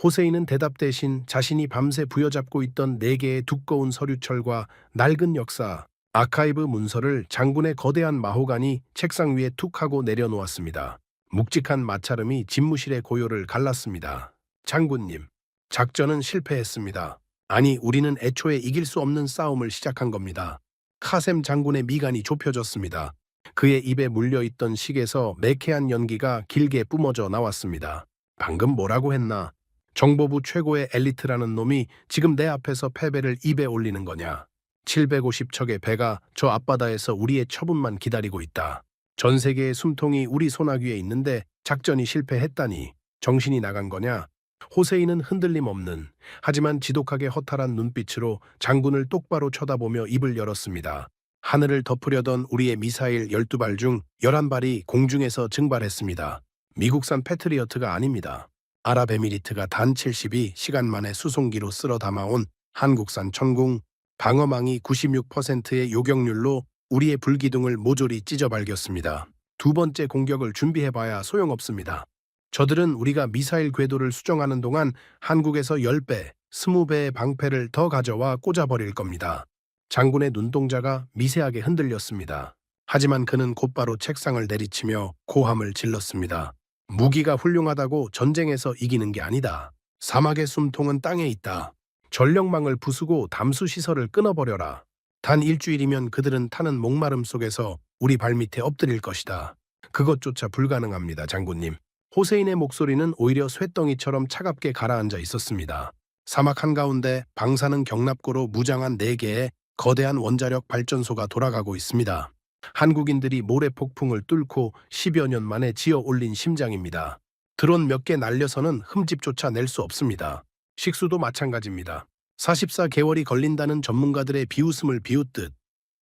호세인은 대답 대신 자신이 밤새 부여잡고 있던 4개의 두꺼운 서류철과 낡은 역사, 아카이브 문서를 장군의 거대한 마호간이 책상 위에 툭 하고 내려놓았습니다. 묵직한 마찰음이 집무실의 고요를 갈랐습니다. 장군님, 작전은 실패했습니다. 아니, 우리는 애초에 이길 수 없는 싸움을 시작한 겁니다. 카셈 장군의 미간이 좁혀졌습니다. 그의 입에 물려있던 식에서 매캐한 연기가 길게 뿜어져 나왔습니다. 방금 뭐라고 했나? 정보부 최고의 엘리트라는 놈이 지금 내 앞에서 패배를 입에 올리는 거냐? 750척의 배가 저 앞바다에서 우리의 처분만 기다리고 있다. 전 세계의 숨통이 우리 소나귀에 있는데 작전이 실패했다니 정신이 나간 거냐? 호세이는 흔들림 없는 하지만 지독하게 허탈한 눈빛으로 장군을 똑바로 쳐다보며 입을 열었습니다. 하늘을 덮으려던 우리의 미사일 12발 중 11발이 공중에서 증발했습니다. 미국산 패트리어트가 아닙니다. 아랍에미리트가 단 72시간 만에 수송기로 쓸어 담아온 한국산 천궁, 방어망이 96%의 요격률로 우리의 불기둥을 모조리 찢어 발겼습니다. 두 번째 공격을 준비해봐야 소용없습니다. 저들은 우리가 미사일 궤도를 수정하는 동안 한국에서 10배, 20배의 방패를 더 가져와 꽂아버릴 겁니다. 장군의 눈동자가 미세하게 흔들렸습니다. 하지만 그는 곧바로 책상을 내리치며 고함을 질렀습니다. 무기가 훌륭하다고 전쟁에서 이기는 게 아니다. 사막의 숨통은 땅에 있다. 전력망을 부수고 담수 시설을 끊어버려라. 단 일주일이면 그들은 타는 목마름 속에서 우리 발밑에 엎드릴 것이다. 그것조차 불가능합니다, 장군님. 호세인의 목소리는 오히려 쇳덩이처럼 차갑게 가라앉아 있었습니다. 사막 한가운데 방사능 경납고로 무장한 4개의 거대한 원자력 발전소가 돌아가고 있습니다. 한국인들이 모래폭풍을 뚫고 10여 년 만에 지어 올린 심장입니다. 드론 몇 개 날려서는 흠집조차 낼 수 없습니다. 식수도 마찬가지입니다. 44개월이 걸린다는 전문가들의 비웃음을 비웃듯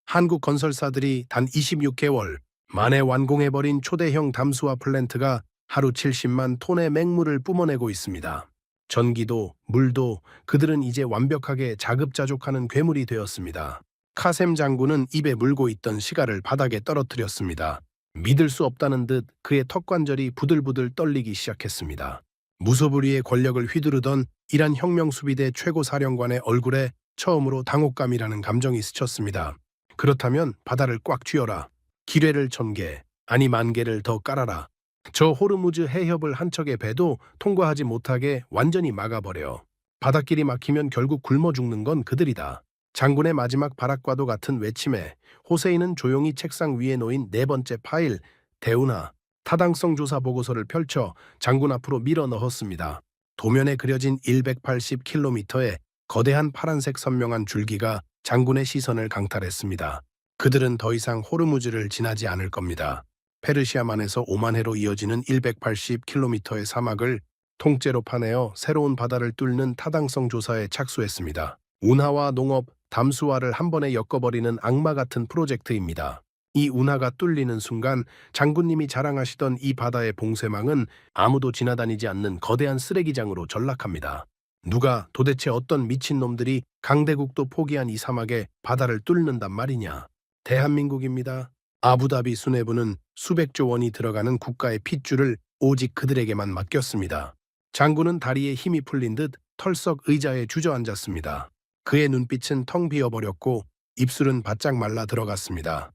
한국 건설사들이 단 26개월 만에 완공해버린 초대형 담수화 플랜트가 하루 70만 톤의 맹물을 뿜어내고 있습니다. 전기도, 물도 그들은 이제 완벽하게 자급자족하는 괴물이 되었습니다. 카셈 장군은 입에 물고 있던 시가를 바닥에 떨어뜨렸습니다. 믿을 수 없다는 듯 그의 턱관절이 부들부들 떨리기 시작했습니다. 무소불위의 권력을 휘두르던 이란 혁명수비대 최고사령관의 얼굴에 처음으로 당혹감이라는 감정이 스쳤습니다. 그렇다면 바다를 꽉 쥐어라. 기뢰를 1000개, 아니 10,000개를 더 깔아라. 저 호르무즈 해협을 한 척의 배도 통과하지 못하게 완전히 막아버려. 바닷길이 막히면 결국 굶어 죽는 건 그들이다. 장군의 마지막 발악과도 같은 외침에 호세이는 조용히 책상 위에 놓인 4번째 파일, 대운하, 타당성 조사 보고서를 펼쳐 장군 앞으로 밀어 넣었습니다. 도면에 그려진 180km의 거대한 파란색 선명한 줄기가 장군의 시선을 강탈했습니다. 그들은 더 이상 호르무즈를 지나지 않을 겁니다. 페르시아만에서 오만해로 이어지는 180km의 사막을 통째로 파내어 새로운 바다를 뚫는 타당성 조사에 착수했습니다. 운하와 농업, 담수화를 한 번에 엮어버리는 악마 같은 프로젝트입니다. 이 운하가 뚫리는 순간 장군님이 자랑하시던 이 바다의 봉쇄망은 아무도 지나다니지 않는 거대한 쓰레기장으로 전락합니다. 누가 도대체 어떤 미친놈들이 강대국도 포기한 이 사막에 바다를 뚫는단 말이냐. 대한민국입니다. 아부다비 수뇌부는 수백조 원이 들어가는 국가의 핏줄을 오직 그들에게만 맡겼습니다. 장군은 다리에 힘이 풀린 듯 털썩 의자에 주저앉았습니다. 그의 눈빛은 텅 비어버렸고 입술은 바짝 말라 들어갔습니다.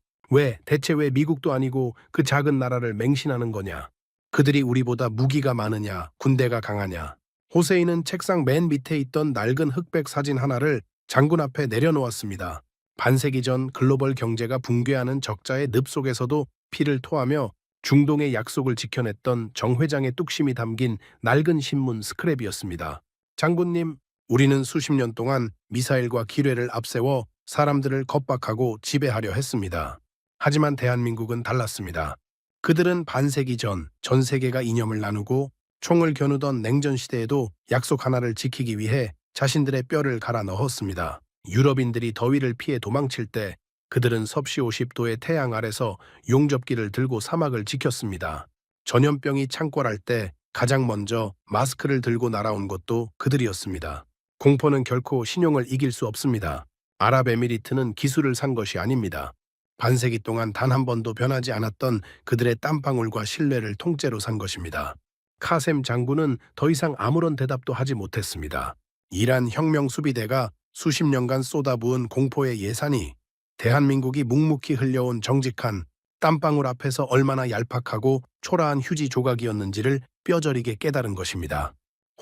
대체 왜 미국도 아니고 그 작은 나라를 맹신하는 거냐? 그들이 우리보다 무기가 많으냐, 군대가 강하냐? 호세이는 책상 맨 밑에 있던 낡은 흑백 사진 하나를 장군 앞에 내려놓았습니다. 반세기 전 글로벌 경제가 붕괴하는 적자의 늪 속에서도 피를 토하며 중동의 약속을 지켜냈던 정 회장의 뚝심이 담긴 낡은 신문 스크랩이었습니다. 장군님, 우리는 수십 년 동안 미사일과 기뢰를 앞세워 사람들을 겁박하고 지배하려 했습니다. 하지만 대한민국은 달랐습니다. 그들은 반세기 전 세계가 이념을 나누고 총을 겨누던 냉전 시대에도 약속 하나를 지키기 위해 자신들의 뼈를 갈아 넣었습니다. 유럽인들이 더위를 피해 도망칠 때 그들은 섭씨 50도의 태양 아래서 용접기를 들고 사막을 지켰습니다. 전염병이 창궐할 때 가장 먼저 마스크를 들고 날아온 것도 그들이었습니다. 공포는 결코 신용을 이길 수 없습니다. 아랍에미리트는 기술을 산 것이 아닙니다. 반세기 동안 단 한 번도 변하지 않았던 그들의 땀방울과 신뢰를 통째로 산 것입니다. 카셈 장군은 더 이상 아무런 대답도 하지 못했습니다. 이란 혁명수비대가 수십 년간 쏟아부은 공포의 예산이 대한민국이 묵묵히 흘려온 정직한 땀방울 앞에서 얼마나 얄팍하고 초라한 휴지 조각이었는지를 뼈저리게 깨달은 것입니다.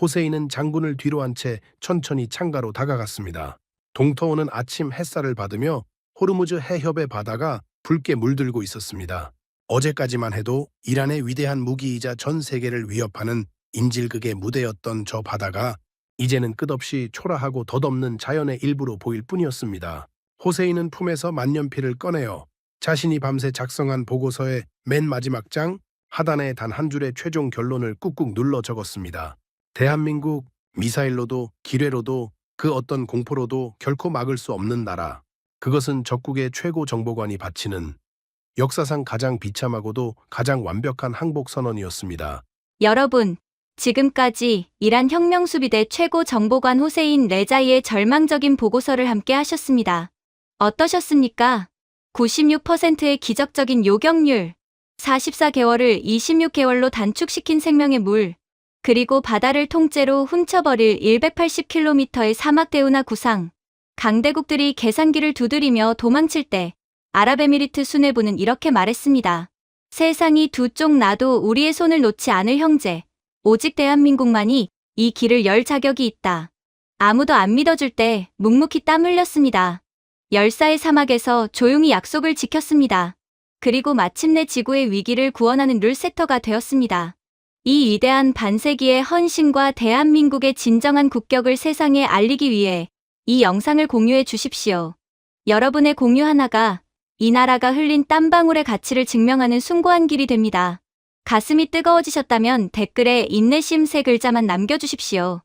호세이는 장군을 뒤로 한 채 천천히 창가로 다가갔습니다. 동터오는 아침 햇살을 받으며 호르무즈 해협의 바다가 붉게 물들고 있었습니다. 어제까지만 해도 이란의 위대한 무기이자 전 세계를 위협하는 인질극의 무대였던 저 바다가 이제는 끝없이 초라하고 덧없는 자연의 일부로 보일 뿐이었습니다. 호세인은 품에서 만년필을 꺼내어 자신이 밤새 작성한 보고서의 맨 마지막 장 하단에 단 한 줄의 최종 결론을 꾹꾹 눌러 적었습니다. 대한민국, 미사일로도 기뢰로도 그 어떤 공포로도 결코 막을 수 없는 나라. 그것은 적국의 최고 정보관이 바치는 역사상 가장 비참하고도 가장 완벽한 항복 선언이었습니다. 여러분, 지금까지 이란 혁명수비대 최고 정보관 호세인 레자이의 절망적인 보고서를 함께 하셨습니다. 어떠셨습니까? 96%의 기적적인 요격률, 44개월을 26개월로 단축시킨 생명의 물, 그리고 바다를 통째로 훔쳐버릴 180km의 사막 대운하 구상, 강대국들이 계산기를 두드리며 도망칠 때 아랍에미리트 수뇌부는 이렇게 말했습니다. 세상이 두 쪽 나도 우리의 손을 놓지 않을 형제, 오직 대한민국만이 이 길을 열 자격이 있다. 아무도 안 믿어줄 때 묵묵히 땀 흘렸습니다. 열사의 사막에서 조용히 약속을 지켰습니다. 그리고 마침내 지구의 위기를 구원하는 룰세터가 되었습니다. 이 위대한 반세기의 헌신과 대한민국의 진정한 국격을 세상에 알리기 위해 이 영상을 공유해 주십시오. 여러분의 공유 하나가 이 나라가 흘린 땀방울의 가치를 증명하는 숭고한 길이 됩니다. 가슴이 뜨거워지셨다면 댓글에 인내심 3글자만 남겨주십시오.